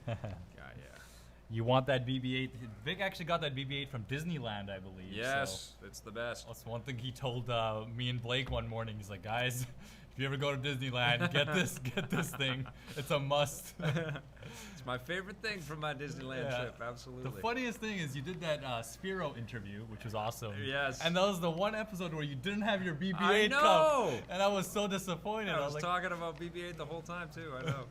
yeah. You want that BB-8? Vic actually got that BB-8 from Disneyland, I believe. Yes, So it's the best. that's one thing he told me and Blake one morning. He's like, guys, if you ever go to Disneyland, get this thing. It's a must. It's my favorite thing from my Disneyland trip, absolutely. The funniest thing is you did that Spiro interview, which was awesome. Yes. And that was the one episode where you didn't have your BB-8 I know! cup. And I was so disappointed. I was like, talking about BB-8 the whole time, too, I know.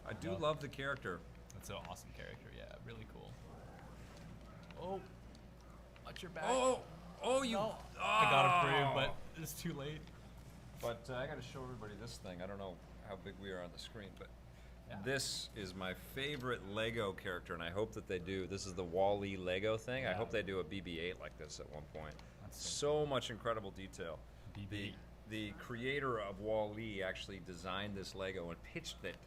I do love the character. That's an awesome character, yeah, really cool. Oh, watch your back. You... No, Oh. I got it for you, but it's too late. But I got to show everybody this thing. I don't know how big we are on the screen, but this is my favorite Lego character, and I hope that they do. This is the Wall-E Lego thing. I hope they do a BB-8 like this at one point. That's so much incredible detail. The creator of Wall-E actually designed this Lego and pitched it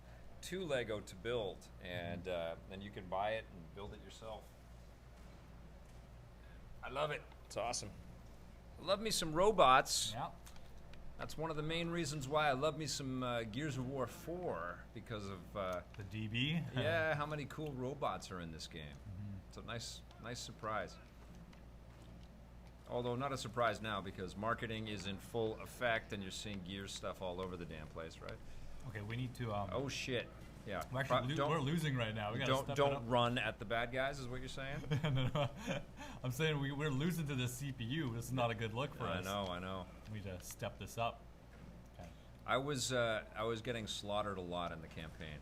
to Lego to build, and then you can buy it and build it yourself. I love it. It's awesome. I love me some robots. Yeah. That's one of the main reasons why I love me some Gears of War 4, because of the DB. yeah, how many cool robots are in this game. It's a nice surprise. Although not a surprise now, because marketing is in full effect and you're seeing Gears stuff all over the damn place, right? Okay, we need to. Oh shit! Yeah, We're actually we're losing right now. We gotta don't run at the bad guys, is what you're saying? no. I'm saying we're losing to the CPU. This is not a good look for us. I know. We need to step this up. Okay. I was getting slaughtered a lot in the campaign.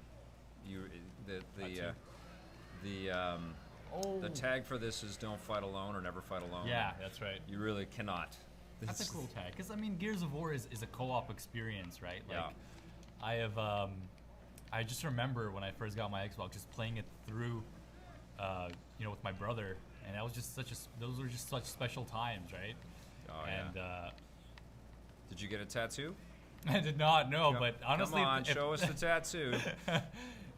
The tag for this is don't fight alone or never fight alone. Yeah, that's right. You really cannot. That's a cool tag, because I mean, Gears of War is a co-op experience, right? Like, yeah. I have I just remember when I first got my Xbox, just playing it through, with my brother, and that was just those were just such special times, right? Oh and, yeah. Did you get a tattoo? I did not, no, but honestly, come on, show us the tattoo.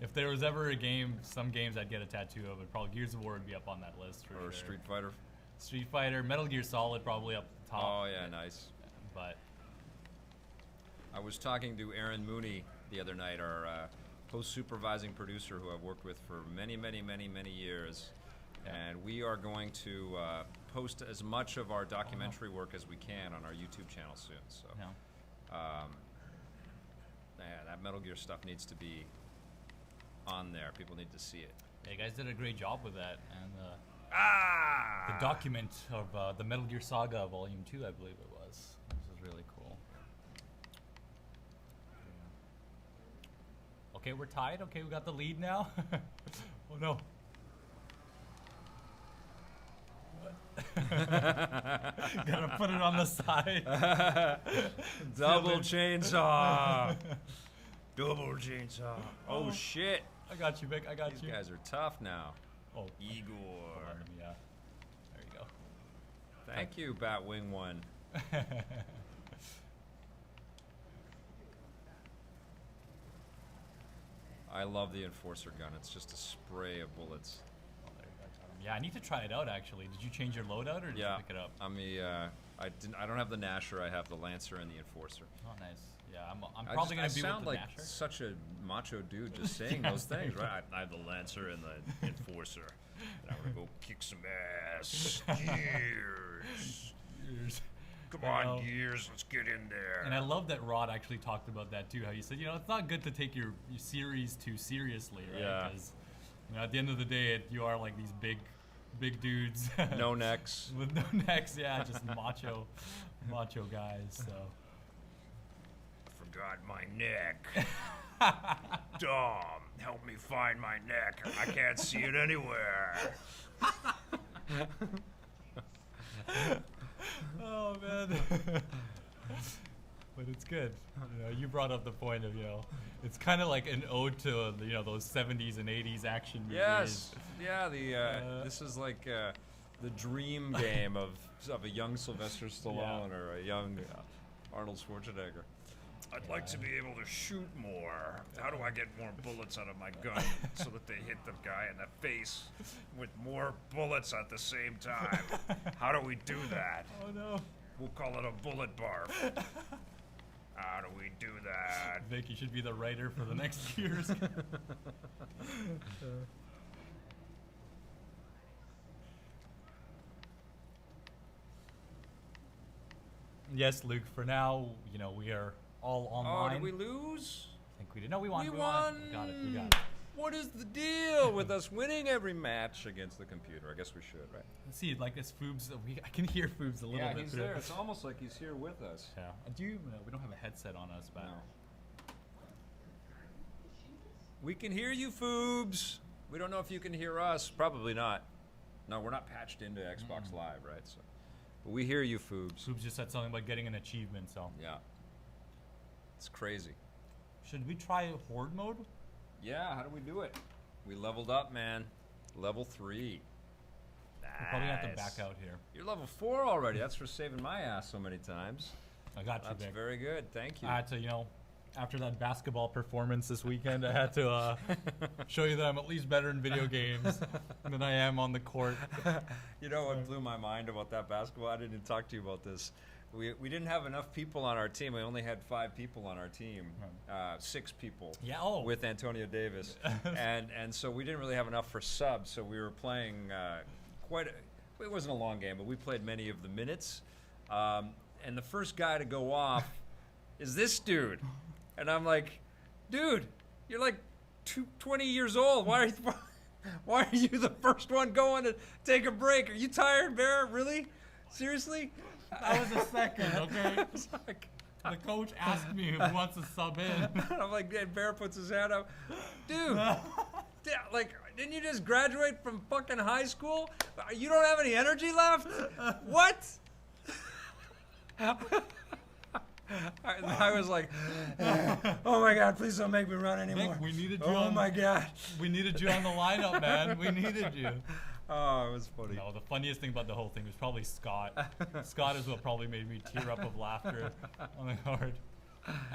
If there was ever a game, some games I'd get a tattoo of, it probably Gears of War would be up on that list for sure. Or Street Fighter. Street Fighter, Metal Gear Solid probably up the top. Oh yeah, nice. But I was talking to Aaron Mooney the other night, our post-supervising producer who I've worked with for many years, and we are going to post as much of our documentary work as we can on our YouTube channel soon. So, that Metal Gear stuff needs to be on there. People need to see it. Yeah, you guys did a great job with that, and the document of the Metal Gear Saga Volume 2, I believe it was. This is really cool. Okay, we're tied. Okay, we got the lead now. Oh no. Gotta put it on the side. Double chainsaw. Double chainsaw. Oh shit. I got you, Vic. I got These you. guys are tough now. Oh, Igor. Yeah. There you go. Thank you, Batwing 1. I love the Enforcer gun. It's just a spray of bullets. Oh, there you go. Yeah, I need to try it out actually. Did you change your loadout or did you pick it up? I don't have the Gnasher. I have the Lancer and the Enforcer. Oh, nice. Yeah, I'm probably gonna be with the sound like Gnasher. such a macho dude just saying those things, right? I have the Lancer and the Enforcer, and I'm gonna go kick some ass. Gears. Come on, Gears, let's get in there. And I love that Rod actually talked about that too. How you said, it's not good to take your series too seriously, right? Yeah. Because at the end of the day, you are like these big dudes. No necks. With no necks, yeah, just macho guys. So. Forgot my neck. Dom, help me find my neck. I can't see it anywhere. Oh man. But it's good. You brought up the point of, it's kind of like an ode to those 70s and 80s action movies. Yes. Yeah, this is like the dream game of a young Sylvester Stallone or a young Arnold Schwarzenegger. I'd like to be able to shoot more. How do I get more bullets out of my gun so that they hit the guy in the face with more bullets at the same time? How do we do that? Oh no. We'll call it a bullet barf. How do we do that? Vic, you should be the writer for the next year's. Yes, Luke. For now, you know, we are all Oh, online. did we lose? I think we did. No, we won. We We won. We got it. We got it. What is the deal with us winning every match against the computer? I guess we should, right? Let's see, like this Foobs. I can hear Foobs a little Yeah, bit. he's through. there. It's almost like he's here with us. Yeah. Do you? No, we don't have a headset on us, but. No. We can hear you, Foobs. We don't know if you can hear us. Probably not. No, we're not patched into Xbox Live, right? So, but we hear you, Foobs. Foobs just said something about getting an achievement, so. Yeah. It's crazy. Should we try Horde mode? Yeah, how do we do it? We leveled up, man. Level 3. We'll probably have to Nice. back out here. You're level 4 already. That's for saving my ass so many times. I got you, That's Vic. very good. Thank you. I had to, you know, after that basketball performance this weekend, I had to show you that I'm at least better in video games than I am on the court. You know what blew my mind about that basketball? I didn't talk to you about this. We didn't have enough people on our team. We only had 5 people on our team, 6 people. Yeah. Oh. With Antonio Davis, and so we didn't really have enough for subs. So we were playing it wasn't a long game, but we played many of the minutes. And the first guy to go off is this dude, and I'm like, dude, you're like 20 years old. Why are you the first one going to take a break? Are you tired, Behr? Really? Seriously? That was a second, okay? It's like, The coach asked me who wants to sub in. I'm like, and Behr puts his hand up. Dude, like, didn't you just graduate from fucking high school? You don't have any energy left? What? I was like, oh my God, please don't make me run anymore. Vic, we needed you Oh on, my God. We needed you on the lineup, man. We needed you. Oh, it was funny. No, the funniest thing about the whole thing was probably Scott. Scott is what probably made me tear up of laughter on the card.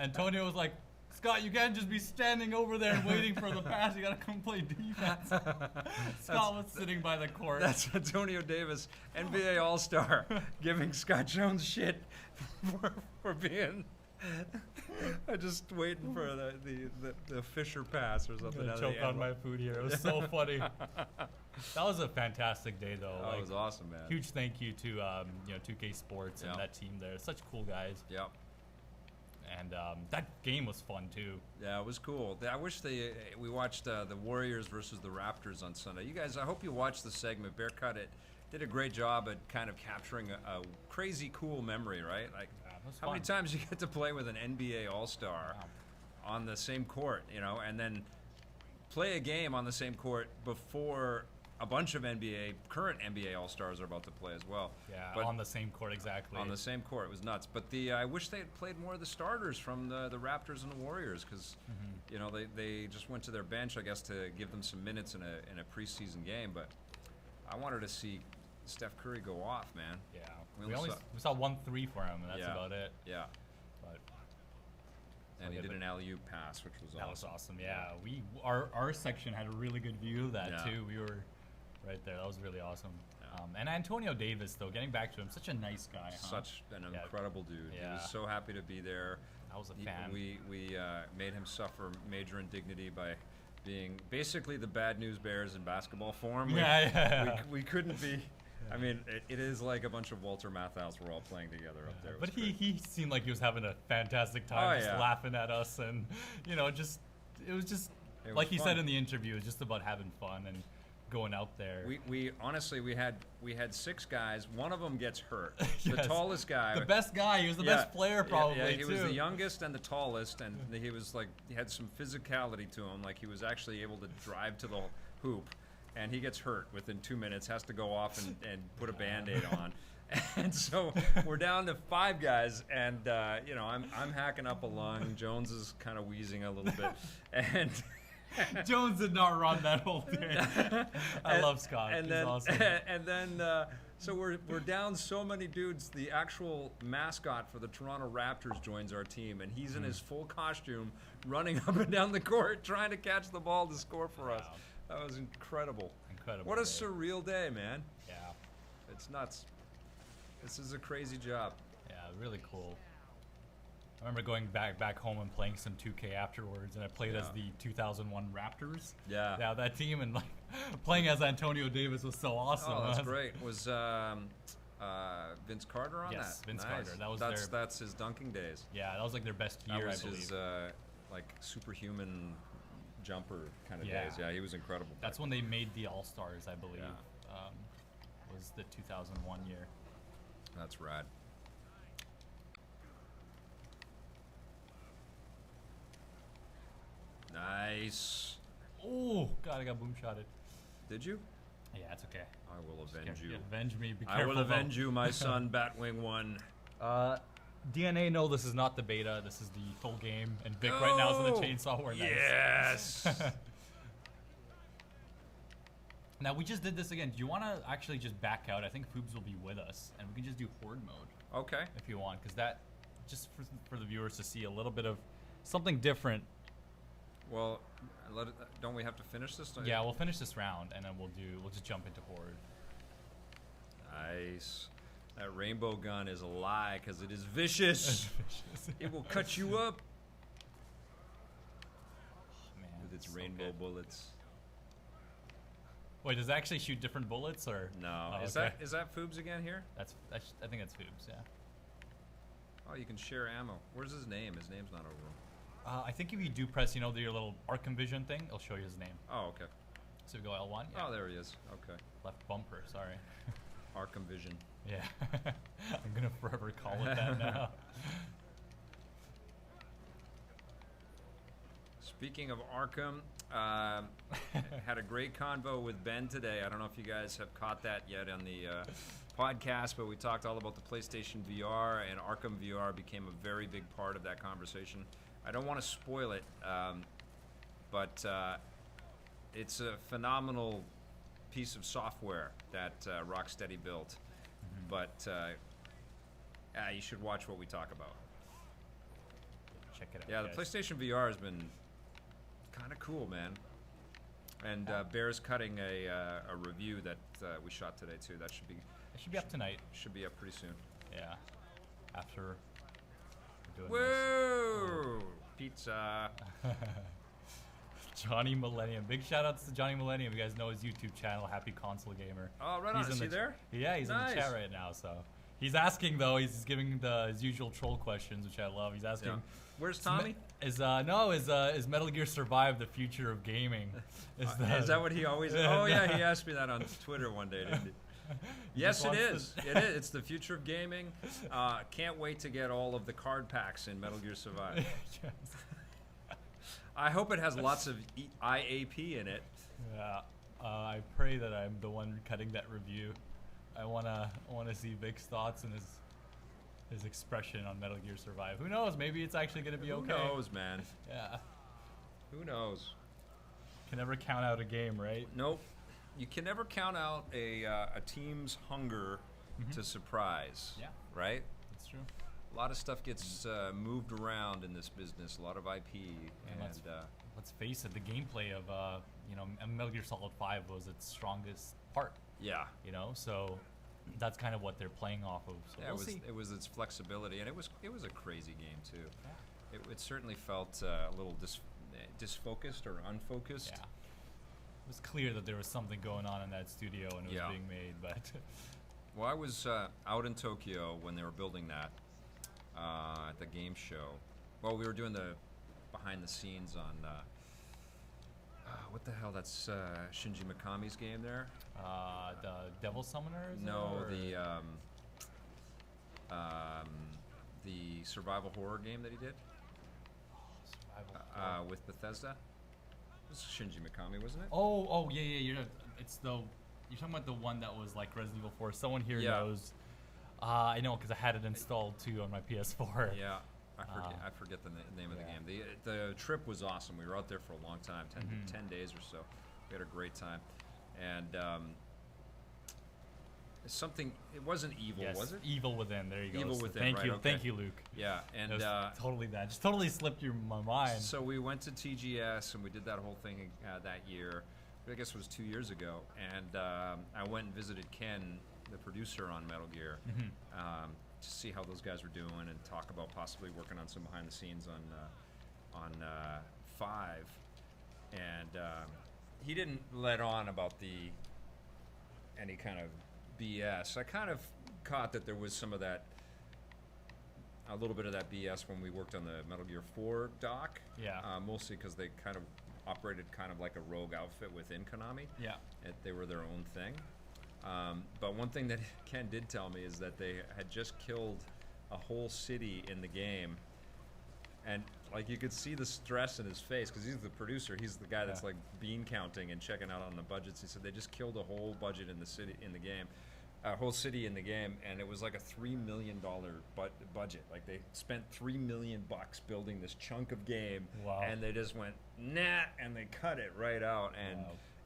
Antonio was like, Scott, you can't just be standing over there and waiting for the pass. You gotta come play defense. Scott was sitting by the court. That's Antonio Davis, NBA All-Star, giving Scott Jones shit for being just waiting for the Fisher pass or I'm something. gonna out of the choke on end. my food here. It was so funny. That was a fantastic day, though. That was awesome, man. Huge thank you to 2K Sports and Yeah. that team there. Such cool guys. Yep. And that game was fun too. Yeah, it was cool. I wish we watched the Warriors versus the Raptors on Sunday. You guys, I hope you watched the segment. Behr cut it. Did a great job at kind of capturing a crazy cool memory, right? Like, it was how many fun. times you get to play with an NBA All-Star on the same court, and then play a game on the same court before a bunch of current NBA All-Stars are about to play as well. Yeah, But on the same court, exactly. on the same court. It was nuts. But I wish they had played more of the starters from the Raptors and the Warriors because, they just went to their bench, I guess, to give them some minutes in a preseason game. But I wanted to see Steph Curry go off, man. Yeah. We We only we saw 1-3 for him, and that's Yeah. about it. Yeah. But And he yeah, did but an alley-oop pass, which was that awesome. was awesome. Yeah. Our section had a really good view of that Yeah. too. We were right there. That was really awesome. Yeah. And Antonio Davis, though, getting back to him, such a nice guy. Huh? Such an Yeah. incredible dude. He Yeah. was so happy to be there. I was a fan. We made him suffer major indignity by being basically the bad news Bears in basketball form. Yeah. We couldn't be. I mean, it is like a bunch of Walter Matthau's we're all playing together up there. It But was great. he seemed like he was having a fantastic time, Oh, just yeah. laughing at us, and it was just It like was he fun. said in the interview, it was just about having fun and going out there. We honestly we had 6 guys. One of them gets hurt. The Yes. tallest guy. the best guy, he was the Yeah, best player yeah, probably Yeah, he too. was the youngest and the tallest, and he was like he had some physicality to him. Like he was actually able to drive to the hoop, and he gets hurt within 2 minutes. Has to go off and put a Band-Aid on. And so we're down to 5 guys, and I'm hacking up a lung. Jones is kind of wheezing a little bit, and. Jones did not run that whole thing. I love Scott. And He's then, awesome. and then, so we're down so many dudes. The actual mascot for the Toronto Raptors joins our team, and he's in his full costume, running up and down the court, trying to catch the ball to score for us. Wow. That was incredible. Incredible. What a day. surreal day, man. Yeah. It's nuts. This is a crazy job. Yeah, really cool. I remember going back home and playing some 2K afterwards, and I played as the 2001 Raptors. Yeah. That team, and like playing as Antonio Davis was so awesome. Oh, that's great. Was Vince Carter on that? Yes, Vince Nice. Carter. That was that's his dunking days. Yeah, that was like their best year, That was I believe. his like superhuman jumper kind of Yeah. days. Yeah, he was incredible. That's when they made the All Stars, I believe. Yeah. Was the 2001 year. That's rad. Nice. Oh God, I got boom shotted. Did you? Yeah, it's okay. I will avenge you. Avenge me. Be I careful. will avenge you, my son, Batwing 1. DNA, no, this is not the beta. This is the full game. And Vic right now is in the chainsaw war. Nice. Yes. Now, we just did this again. Do you want to actually just back out? I think Foobs will be with us. And we can just do Horde mode Okay. if you want. Because that, just for the viewers to see a little bit of something different. Well, don't we have to finish this? Yeah, we'll finish this round. And then we'll just jump into Horde. Nice. That rainbow gun is a lie because it is vicious. It will cut you up Man, with its so rainbow good. bullets. Wait, does it actually shoot different bullets or? No. Oh, is okay. that Foobs again here? I think that's Foobs, yeah. Oh, you can share ammo. Where's his name? His name's not over. I think if you do press, your little Arkham Vision thing, it'll show you his name. Oh, okay. So we go L1. Yeah. Oh, there he is. Okay. Left bumper. Sorry. Arkham Vision. Yeah. I'm gonna forever call it that now. Speaking of Arkham, had a great convo with Ben today. I don't know if you guys have caught that yet on the podcast, but we talked all about the PlayStation VR, and Arkham VR became a very big part of that conversation. I don't want to spoil it, but it's a phenomenal piece of software that Rocksteady built. But you should watch what we talk about. Check it out. Yeah, the guys. PlayStation VR has been kind of cool, man. And Behr's cutting a review that we shot today too. That should be It should be up tonight. up pretty soon. Yeah. After we're doing this. Whoa! Pizza. Johnny Millennium. Big shout outs to Johnny Millennium. You guys know his YouTube channel, Happy Console Gamer. Oh, right on. Is he there? Yeah, he's Nice. in the chat right now. So he's asking though. He's giving his usual troll questions, which I love. He's asking, Yeah. Where's Tommy? Is Metal Gear Survive the future of gaming? Is that what he always? Oh yeah, he asked me that on Twitter one day, didn't he? Yes, it is. It is. It's the future of gaming. Can't wait to get all of the card packs in Metal Gear Survive. Yes. I hope it has lots of IAP in it. Yeah. I pray that I'm the one cutting that review. I wanna see Vic's thoughts and his expression on Metal Gear Survive. Who knows? Maybe it's actually gonna be okay. Who knows, man? Yeah. Who knows? Can never count out a game, right? Nope. You can never count out a team's hunger to surprise. Yeah. Right? That's true. A lot of stuff gets moved around in this business. A lot of IP. And And let's face it, the gameplay of Metal Gear Solid 5 was its strongest part. yeah. So that's kind of what they're playing off of. So Yeah, we'll see. it was its flexibility, and it was a crazy game too. Yeah. It certainly felt a little disfocused or unfocused. Yeah. It was clear that there was something going on in that studio and it was Yeah. being made, but Well, I was out in Tokyo when they were building that at the game show. Well, we were doing the behind the scenes on what the hell? That's Shinji Mikami's game there. the Devil Summoners? No, or? the survival horror game that he did Survival Horror. with Bethesda. It was Shinji Mikami, wasn't it? Oh yeah. You're talking about the one that was like Resident Evil 4. Someone here Yeah. knows. I know because I had it installed too on my PS4. Yeah, I forget the name of the yeah. game. The trip was awesome. We were out there for a long time, 10 days or so. We had a great time, and something. It wasn't evil, Yes, was it? Evil Within. There you go. Evil So Within, Thank right, you, okay. thank you, Luke. Yeah, and That was totally that. Just totally slipped my mind. so we went to TGS and we did that whole thing that year. I guess it was 2 years ago, and I went and visited Ken, the producer on Metal Gear, to see how those guys were doing and talk about possibly working on some behind the scenes on 5. And he didn't let on about any kind of BS. I kind of caught that there was some of that, a little bit of that BS when we worked on the Metal Gear 4 doc. Yeah. Mostly because they kind of operated kind of like a rogue outfit within Konami. Yeah. They were their own thing. But one thing that Ken did tell me is that they had just killed a whole city in the game. And like you could see the stress in his face because he's the producer. He's the guy that's like bean counting and checking out on the budgets. He said they just killed a whole budget in the city in the game, a whole city in the game, and it was like a $3 million budget. Like they spent $3 million building this chunk of game, and they just went nah, and they cut it right out.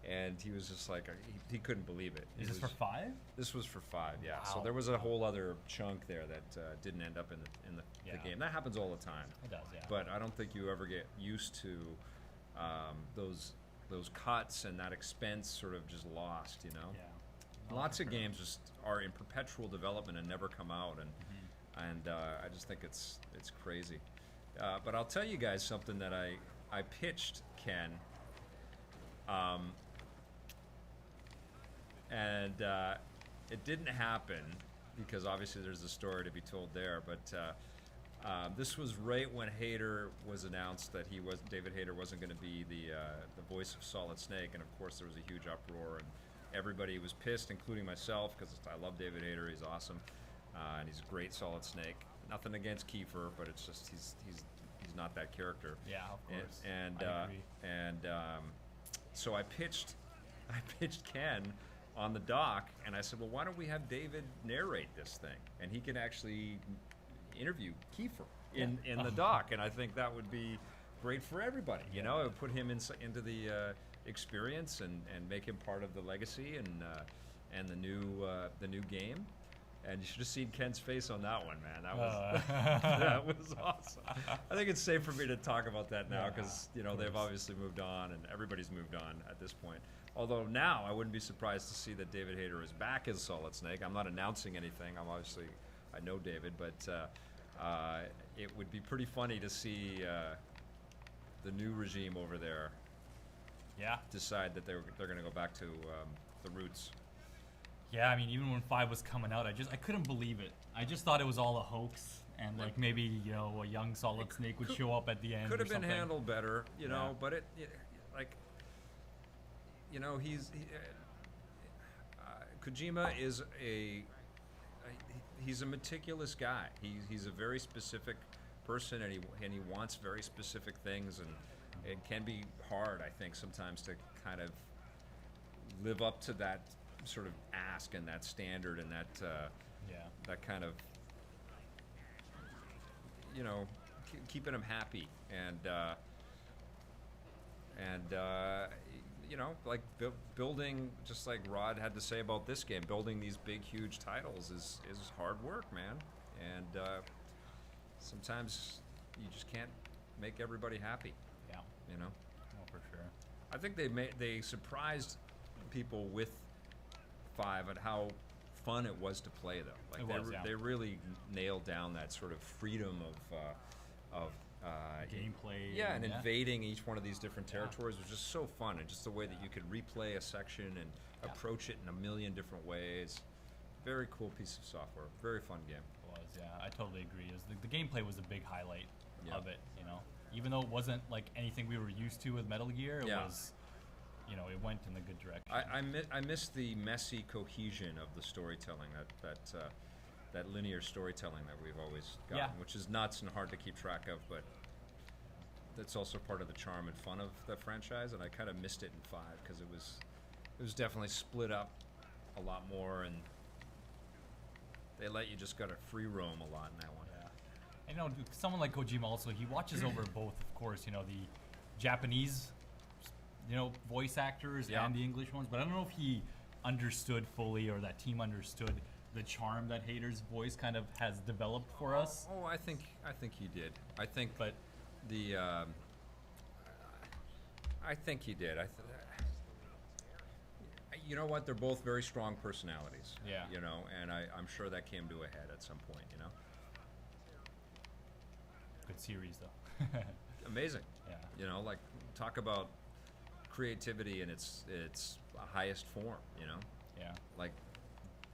And he was just like, he couldn't believe it. Is this for 5? This was for 5, yeah. Wow. So there was a whole other chunk there that didn't end up in the game. That happens all the time. It does, yeah. But I don't think you ever get used to those cuts and that expense sort of just lost, you know? Yeah. Lots of games just are in perpetual development and never come out, and I just think it's crazy. But I'll tell you guys something that I pitched Ken. And it didn't happen because obviously there's a story to be told there. But this was right when Hayter was announced that David Hayter wasn't going to be the voice of Solid Snake, and of course there was a huge uproar and everybody was pissed, including myself, because I love David Hayter. He's awesome, and he's a great Solid Snake. Nothing against Kiefer, but it's just he's not that character. Yeah, of course. I agree. So I pitched Ken on the doc, and I said, well, why don't we have David narrate this thing, and he can actually interview Kiefer in the doc, and I think that would be great for everybody. You know, it would put him into the experience and make him part of the legacy and the new game. And you should have seen Ken's face on that one, man. That was that was awesome. I think it's safe for me to talk about that now because they've obviously moved on and everybody's moved on at this point. Although now I wouldn't be surprised to see that David Hayter is back as Solid Snake. I'm not announcing anything. I know David, but it would be pretty funny to see the new regime over there decide that they're going to go back to the roots. Yeah, I mean, even when 5 was coming out, I couldn't believe it. I just thought it was all a hoax, and like maybe a young Solid Snake would show up at the end. Could have been something. handled better, know. But Kojima is he's a meticulous guy. He's a very specific person, and he wants very specific things, and it can be hard, I think, sometimes to kind of live up to that sort of ask and that standard and that kind of keeping them happy and like building, just like Rod had to say about this game, building these big huge titles is hard work, man, and sometimes you just can't make everybody happy. Oh, for sure. I think they surprised people with 5 and how fun it was to play, though. Like they really nailed down that sort of freedom of gameplay. Yeah, and invading each one of these different territories was just so fun, and just the way that you could replay a section and approach it in a million different ways. Very cool piece of software. Very fun game. It was, yeah. I totally agree. The gameplay was a big highlight of it. Even though it wasn't like anything we were used to with Metal Gear, it was. It went in a good direction. I miss the messy cohesion of the storytelling, that linear storytelling that we've always gotten, which is nuts and hard to keep track of, but that's also part of the charm and fun of the franchise, and I kind of missed it in 5 because it was definitely split up a lot more, and they let you just gotta free roam a lot in that one. Yeah. And someone like Kojima also, he watches over both, of course, the Japanese voice actors and the English ones, but I don't know if he understood fully, or that team understood the charm that Hayter's voice kind of has developed for us. Oh, I think he did. I think he did. You know what? They're both very strong personalities. Yeah. You know, and I'm sure that came to a head at some point. You know. Good series though. Amazing. Yeah. You know, like talk about creativity in its highest form. You know. Yeah. Like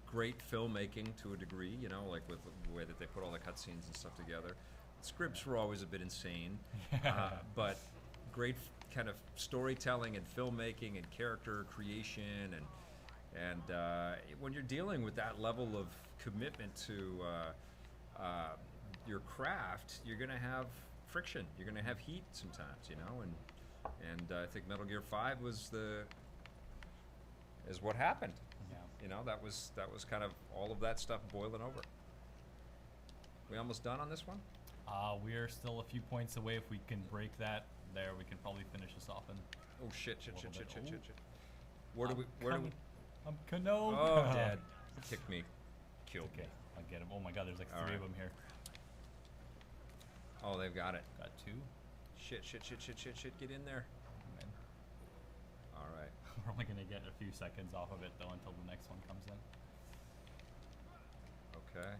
great filmmaking to a degree. You know, like with the way that they put all the cutscenes and stuff together. Scripts were always a bit insane, but great kind of storytelling and filmmaking and character creation and when you're dealing with that level of commitment to your craft, you're gonna have friction. You're gonna have heat sometimes, you know. And I think Metal Gear 5 is what happened. Yeah. You know, that was kind of all of that stuff boiling over. We almost done on this one? We're still a few points away. If we can break that there, we can probably finish this off in. Oh shit! A little bit. Where do we? I'm Kano. Oh, Dad, kicked me, killed me. Okay, I get him. Oh my God, there's like All three right. of them here. Oh, they've got it. Got two. Shit! Get in there. Man. All right. We're only gonna get a few seconds off of it though until the next one comes in. Okay.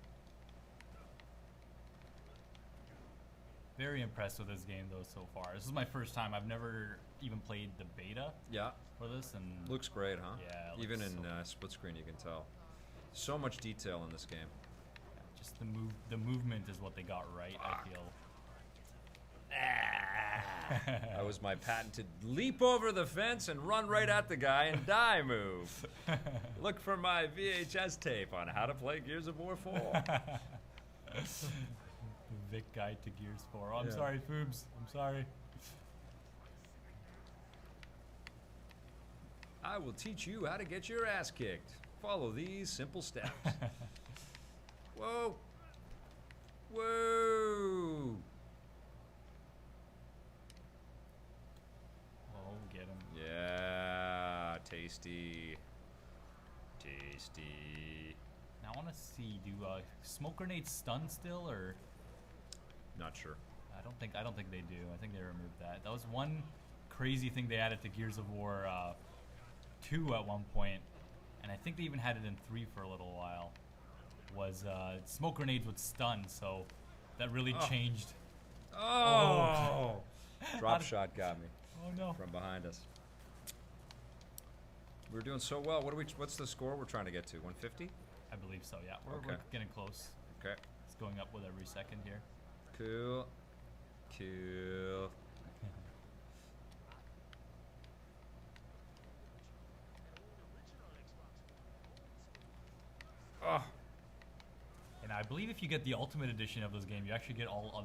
Very impressed with this game though so far. This is my first time. I've never even played the beta Yeah. for this, and Looks great, huh? Yeah, it Even looks in so split screen, you can tell. So much detail in this game. just the movement is what they got right. I feel. That was my patented leap over the fence and run right at the guy and die move. Look for my VHS tape on how to play Gears of War 4. Vic Guide to Gears 4. Oh, I'm Yeah. sorry, Foobs. I'm sorry. I will teach you how to get your ass kicked. Follow these simple steps. Whoa. Whoa. Oh, get him. Yeah. Tasty. Tasty. Now I want to see. Do smoke grenades stun still, or Not sure. I don't think they do. I think they removed that. That was one crazy thing they added to Gears of War 2 at one point, and I think they even had it in 3 for a little while. Was smoke grenades would stun, so that really changed. Oh! Drop shot got me Oh no! from behind us. We're doing so well. What's the score we're trying to get to? 150? I believe so. Yeah, we're Okay. getting close. Okay. It's going up with every second here. Cool. Cool. Oh. And I believe if you get the Ultimate Edition of this game, you actually get all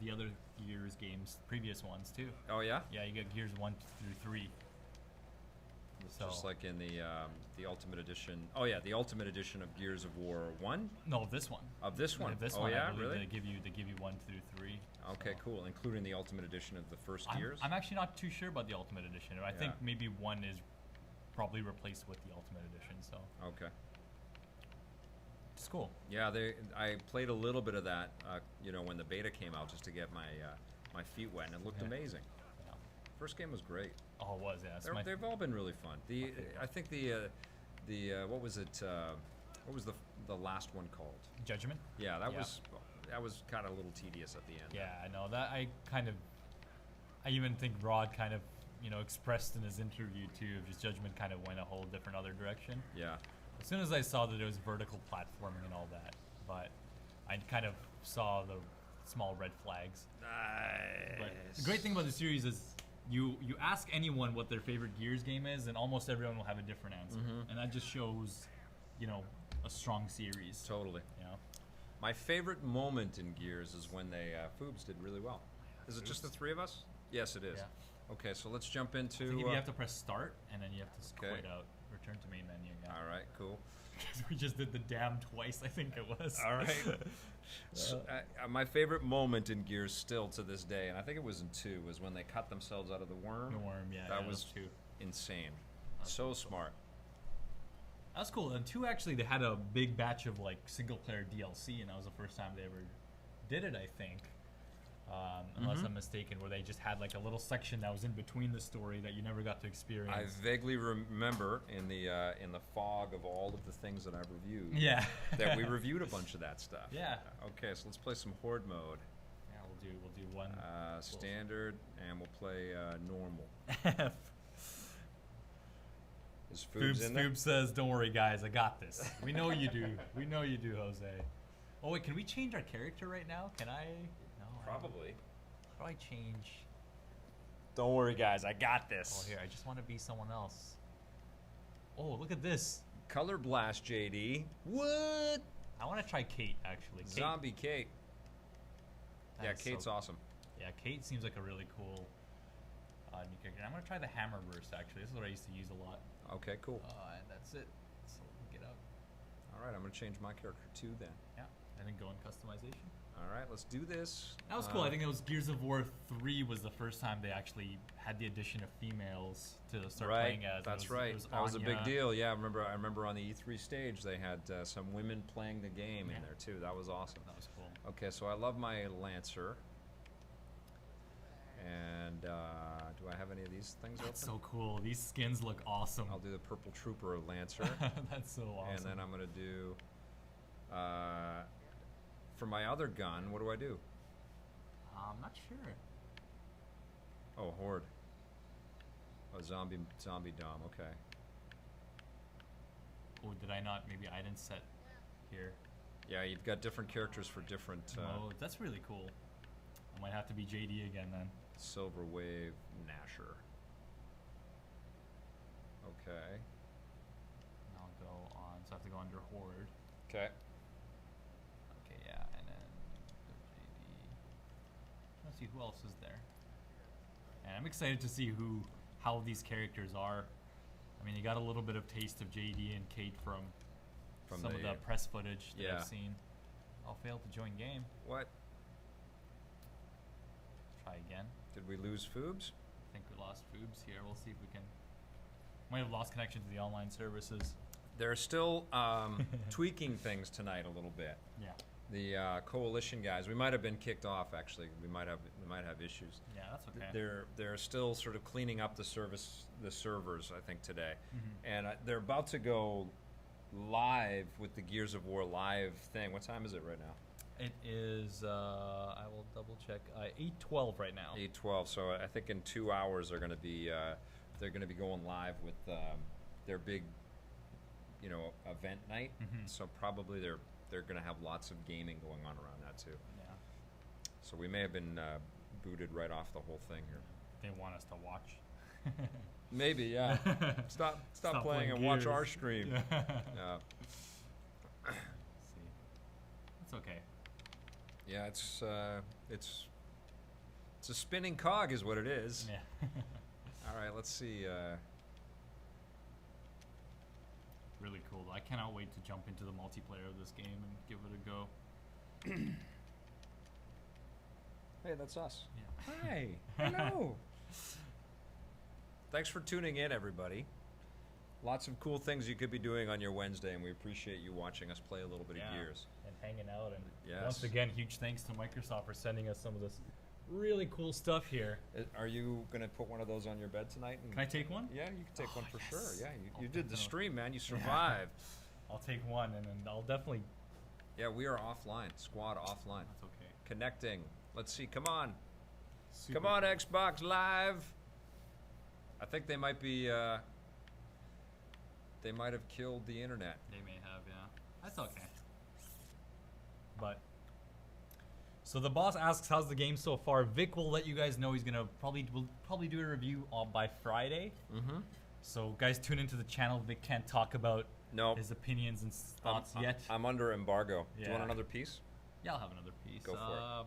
the other Gears games, previous ones too. Oh yeah? Yeah, you get Gears 1 through 3. Just like in the Ultimate Edition. Oh yeah, the Ultimate Edition of Gears of War 1? No, this one. Of this one? This oh one, yeah, I believe really? They give you 1 through 3. Okay, so. cool. Including the Ultimate Edition of the first Gears? I'm actually not too sure about the Ultimate Edition. I think maybe 1 is probably replaced with the Ultimate Edition. So Okay. it's cool. Yeah, I played a little bit of that, when the beta came out, just to get my feet wet, and it looked amazing. Yeah. First game was great. Oh, it was, yeah. They've all been really fun. I think the what was it? What was the last one called? Judgment. Yeah, that was kind of a little tedious at the end. Yeah, I know that. I even think Rod kind of expressed in his interview too. Just Judgment kind of went a whole different other direction. Yeah. As soon as I saw that it was vertical platforming and all that, but I kind of saw the small red flags. Nice. But the great thing about the series is you ask anyone what their favorite Gears game is, and almost everyone will have a different answer, and that just shows, a strong series. Totally. My favorite moment in Gears is when Foobs did really well. Is it just the three of us? Yes, it is. Yeah. Okay, so let's jump into. I think you have to press start, and then you have to Okay. quit out. Return to main menu. Yeah. All right, cool. Because we just did the damn twice, I think it was. All right. So, my favorite moment in Gears still to this day, and I think it was in 2, was when they cut themselves out of the worm. The worm, yeah. That yeah, was those two. insane. So smart. That was cool. And 2 actually, they had a big batch of like single player DLC, and that was the first time they ever did it, I think. unless I'm mistaken, where they just had like a little section that was in between the story that you never got to experience. I vaguely remember in the fog of all of the things that I've reviewed. Yeah. That we reviewed a bunch of that stuff. Yeah. Okay, so let's play some Horde mode. Yeah, we'll do one. Standard, and we'll play normal. Is Foobs in there? Foobs says, "Don't worry, guys, I got this." We know you do. We know you do, Jose. Oh wait, can we change our character right now? Can I? No. Probably. How do I change? Don't worry, guys, I got this. Oh, here, I just want to be someone else. Oh, look at this. Color Blast, JD. What? I want to try Kate, actually. Kate. Zombie Kate. Yeah, That's Kate's so- awesome. Yeah, Kate seems like a really cool new character. I'm going to try the Hammer Burst, actually. This is what I used to use a lot. Okay, cool. And that's it. So get out. All right, I'm going to change my character too then. Yeah, and then go in customization. All right, let's do this. That was cool. I think it was Gears of War 3 was the first time they actually had the addition of females to start playing as. That's right. That was a big deal. Yeah, I remember on the E3 stage they had some women playing the game in there too. That was awesome. That was cool. Okay, so I love my Lancer. And do I have any of these things That's open? so cool. These skins look awesome. I'll do the Purple Trooper Lancer. That's so awesome. And then I'm going to do... for my other gun, what do I do? I'm not sure. Oh, Horde. Oh, zombie Dom, okay. Oh, did I not? Maybe I didn't set here. Yeah, you've got different characters for different... oh, that's really cool. I might have to be JD again then. Silver Wave Nasher. Okay. And I'll go on, so I have to go under Horde. Okay. Okay, yeah, and then go JD. Let's see who else is there. And I'm excited to see how these characters are. I mean, you got a little bit of taste of JD and Kate from some of the press footage that I've seen. I'll fail to join game. What? Try again. Did we lose Foobs? I think we lost Foobs here. We'll see if we can. Might have lost connection to the online services. They're still tweaking things tonight a little bit. Yeah. The coalition guys, we might have been kicked off. Actually, we might have issues. Yeah, that's okay. They're still sort of cleaning up the servers. I think today, and they're about to go live with the Gears of War live thing. What time is it right now? It is. I will double check. 8:12 right now. 8:12. So I think in 2 hours they're going to be going live with their big, event night. So probably they're going to have lots of gaming going on around that too. Yeah. So we may have been booted right off the whole thing here. They want us to watch. Maybe, yeah. Stop playing and watch Gears. our stream. Yeah. Yeah. See, it's okay. Yeah, it's a spinning cog, is what it is. Yeah. All right, let's see. Really cool. I cannot wait to jump into the multiplayer of this game and give it a go. Hey, that's us. Yeah. Hi. Hello. Thanks for tuning in, everybody. Lots of cool things you could be doing on your Wednesday, and we appreciate you watching us play a little bit of Gears. And hanging out. And Yes. once again, huge thanks to Microsoft for sending us some of this really cool stuff here. Are you going to put one of those on your bed tonight? Can I take one? Yeah, you can take one for yes. sure. Yeah, I'll you did the definitely- stream, man. You survived. I'll take one, and then I'll definitely. Yeah, we are offline. Squad offline. That's okay. Connecting. Let's see. Come on. Super Come on, cool. Xbox Live. I think they might be. They might have killed the internet. They may have, yeah. That's okay. But so the boss asks, "How's the game so far?" Vic will let you guys know he's gonna probably do a review by Friday. Mm-hmm. So guys, tune into the channel. Vic can't talk about Nope. his opinions and thoughts yet. I'm under embargo. Do you want Yeah. another piece? Yeah, I'll have another piece. Go for it.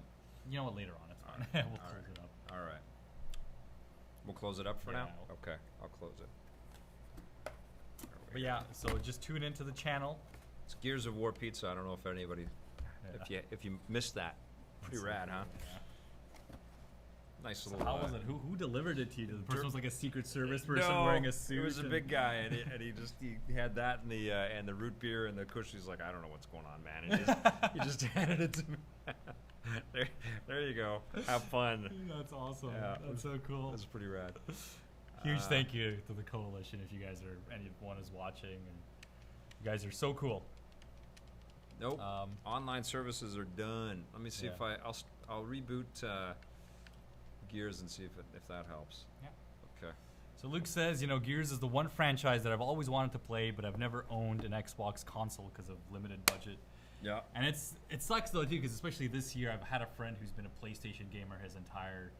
You know what? Later on, it's fine. We'll close it up. All right. We'll close it up for now? Yeah. Okay, I'll close it. But yeah, so just tune into the channel. It's Gears of War pizza. I don't know if anybody, if you missed that. Pretty rad, huh? Yeah. Nice So little. how was it? Who delivered it to you? The person was like a Secret Service person No, wearing a suit. It was a and- big guy, and he had that and the root beer and the cushion. He's like, I don't know what's going on, man. And he just handed it to me. there you go. Have fun. That's awesome. Yeah. That's so cool. That's pretty rad. Huge thank you to the coalition if you guys are anyone is watching, and you guys are so cool. Nope. Online services are done. Let me see if I'll reboot Gears and see if that helps. Yeah. Okay. So Luke says, Gears is the one franchise that I've always wanted to play, but I've never owned an Xbox console because of limited budget. Yeah. And it sucks though too, because especially this year, I've had a friend who's been a PlayStation gamer his entire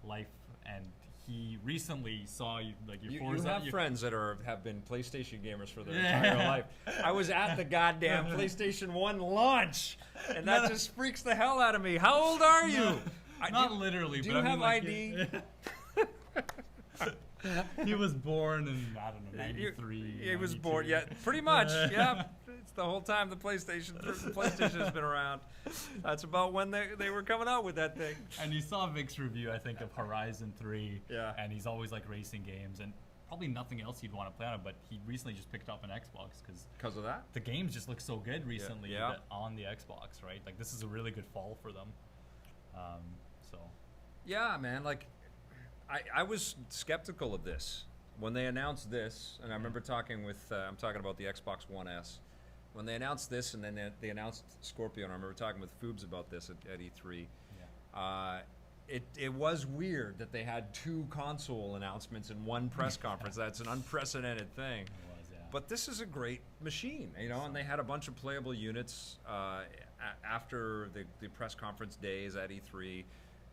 life, and he recently saw your Forza. You have friends that have been PlayStation gamers for their entire life. I was at the goddamn PlayStation 1 launch, and that just freaks the hell out of me. How old are you? Not literally, do but you I have mean, ID? He was born in, I don't know, 93. He was 92. born, yeah, pretty much, yeah. It's the whole time the PlayStation has been around. That's about when they were coming out with that thing. And you saw Vic's review, I think, of Horizon 3. Yeah. And he's always like racing games, and probably nothing else he'd want to play on it, but he recently just picked up an Xbox because of that? The games just look so good recently Yeah. on the Xbox, right? Like, this is a really good fall for them. So. Yeah, man, like, I was skeptical of this when they announced this, and I remember talking with I'm talking about the Xbox One S when they announced this, and then they announced Scorpio, and I remember talking with Foobs about this at E3. Yeah. It was weird that they had two console announcements in one press conference. That's an unprecedented thing. It was, yeah. But this is a great machine, and they had a bunch of playable units after the press conference days at E3.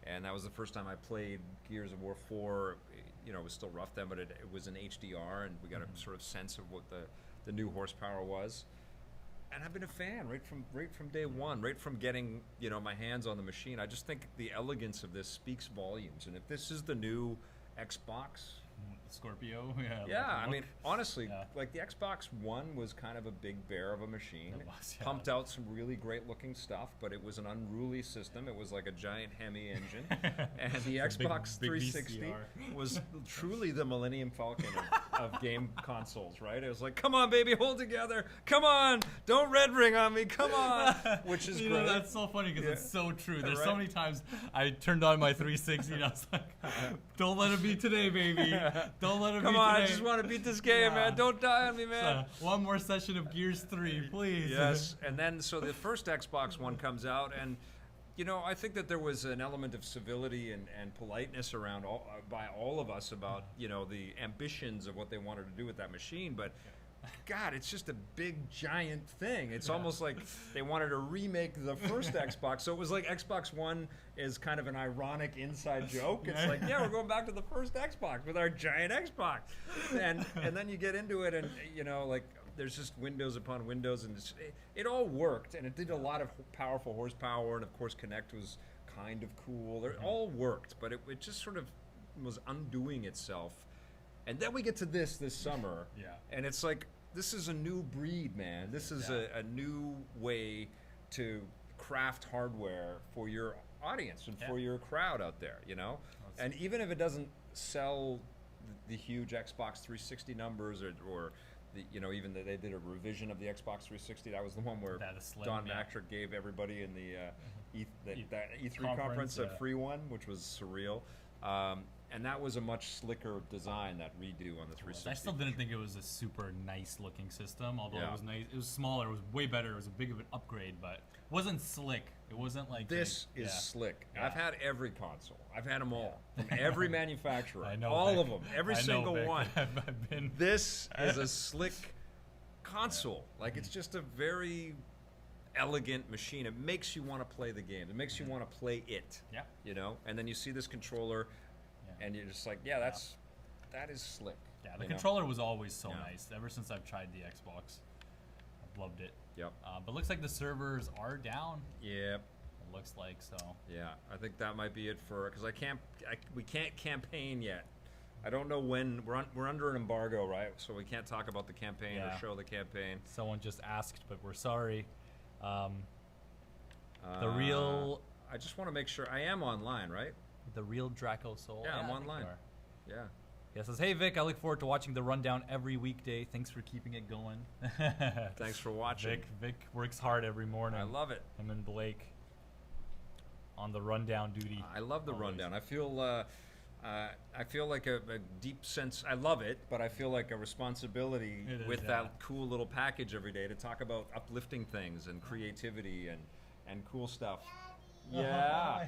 And that was the first time I played Gears of War 4. It was still rough then, but it was in HDR, and we got a sort of sense of what the new horsepower was. And I've been a fan right from day one, right from getting my hands on the machine. I just think the elegance of this speaks volumes. And if this is the new Xbox, Scorpio, yeah. I mean, honestly, like the Xbox One was kind of a big bear of a machine. It was, yeah. Pumped out some really great looking stuff, but it was an unruly system. It was like a giant Hemi engine, and the Xbox big 360 VCR. was truly the Millennium Falcon of game consoles. Right? It was like, come on, baby, hold together. Come on, don't red ring on me. Come on, which is great. That's so funny because it's so true. There's Right? so many times I turned on my 360 and I was like, "Don't let it be today, baby. Don't let it Come be on, today." I just want to beat this game, man. Don't die on me, man. One more session of Gears 3, please. Yes, and then so the first Xbox One comes out, and I think that there was an element of civility and politeness around by all of us about the ambitions of what they wanted to do with that machine, but. God, it's just a big, giant thing. It's almost like they wanted to remake the first Xbox. So it was like Xbox One is kind of an ironic inside joke. It's like, yeah, we're going back to the first Xbox with our giant Xbox. And then you get into it, and, like, there's just windows upon windows, and it all worked. And it did a lot of powerful horsepower, and, of course, Kinect was kind of cool. It all worked, but it just sort of was undoing itself. And then we get to this summer, and it's like, this is a new breed, man. This is a new way to craft hardware for your audience and for your crowd out there, And even if it doesn't sell the huge Xbox 360 numbers or even that they did a revision of the Xbox 360. That was the one where Don Matrick gave everybody in the E3 conference a free one, which was surreal. And that was a much slicker design, that redo on the 360. I still didn't think it was a super nice looking system, although it was nice. It was smaller, it was way better, it was a big of an upgrade, but it wasn't slick. It wasn't like this is slick. Yeah. I've had every console. I've had them all from every manufacturer. I know, all Vic. of them, every single Vic. one. I've been This is a slick console. Like, it's just a very elegant machine. It makes you want to play the game. It makes you want to play it. Yeah. And then you see this controller. And you're just like, that is slick. Yeah, the controller was always so nice. Ever since I've tried the Xbox, I've loved it. Yep. But looks like the servers are down. Yep. It looks like so. Yeah, I think that might be it because we can't campaign yet. I don't know when we're under an embargo, right? So we can't talk about the campaign or show the campaign. Someone just asked, but we're sorry. The real. I just want to make sure I am online, right? The real Draco Soul. Yeah, I'm online. Yeah. Yeah, says, hey Vic, I look forward to watching the rundown every weekday. Thanks for keeping it going. Thanks for watching. Vic works hard every morning. I love it. Him and Blake. on the rundown duty. I love the always. rundown. I feel like a deep sense. I love it, but I feel like a responsibility It is, with yeah. that cool little package every day to talk about uplifting things and creativity and cool stuff. Yeah.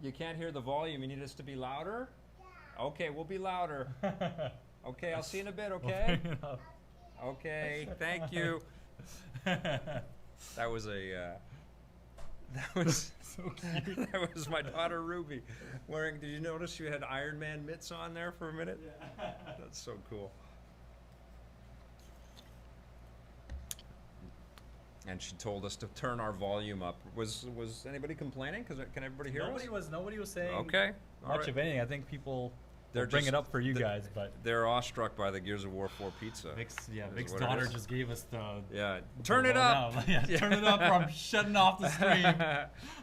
You can't hear the volume. You need us to be louder? Okay, we'll be louder. Okay, I'll see you in a bit, okay? Okay, thank you. That was that was So cute. that was my daughter Ruby wearing. Did you notice she had Iron Man mitts on there for a minute? Yeah. That's so cool. And she told us to turn our volume up. Was anybody complaining? Can everybody hear us? Nobody was saying Okay. All much right. of anything. I think people They're will bring just- it up for you the- guys, but They're awestruck by the Gears of War 4 pizza. Vic's is what it daughter is. just gave us the Yeah. Turn it up. Yeah, turn it up, or I'm shutting off the stream.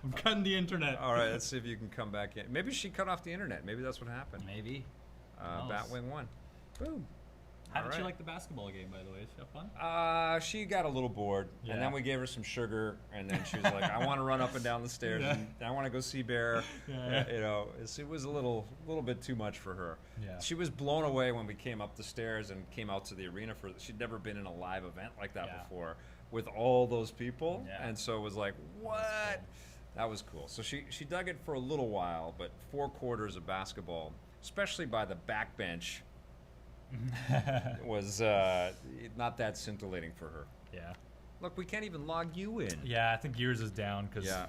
I'm cutting the internet. All right. Let's see if you can come back in. Maybe she cut off the internet. Maybe that's what happened. Maybe. Who knows? Batwing won. Boom. How did All she right. like the basketball game, by the way? Did she have fun? She got a little bored, and Yeah. then we gave her some sugar, and then she was like, "I want to run up and down the stairs, Yeah. and I want to go see Behr." Yeah. You know, it was a little bit too much for her. Yeah. She was blown away when we came up the stairs and came out to the arena for. She'd never been in a live event like that Yeah. before, with all those people, Yeah. and so it was like, "What?" That was cool. So she dug it for a little while, but 4 quarters of basketball, especially by the backbench, was not that scintillating for her. Yeah. Look, we can't even log you in. Yeah, I think yours is down because Yeah.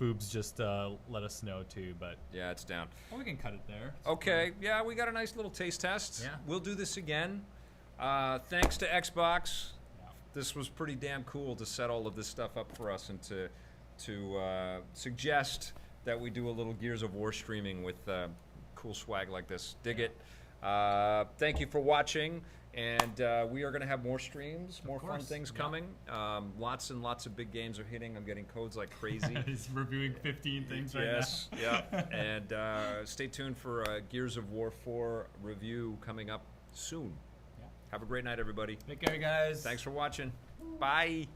Foobs just let us know too, but Yeah, it's down. well, we can cut it there. Okay, yeah, we got a nice little taste test. Yeah. We'll do this again. Thanks to Xbox. Yeah. This was pretty damn cool to set all of this stuff up for us and to suggest that we do a little Gears of War streaming with cool swag like this. Dig it. Thank you for watching, and we are going to have more streams, more fun course, things yeah. coming. Lots and lots of big games are hitting. I'm getting codes like crazy. He's reviewing 15 things right Yes, yeah. And stay tuned for a Gears of War 4 review coming up soon. Yeah. Have a great night, everybody. now. Take care, guys. Thanks for watching. Bye.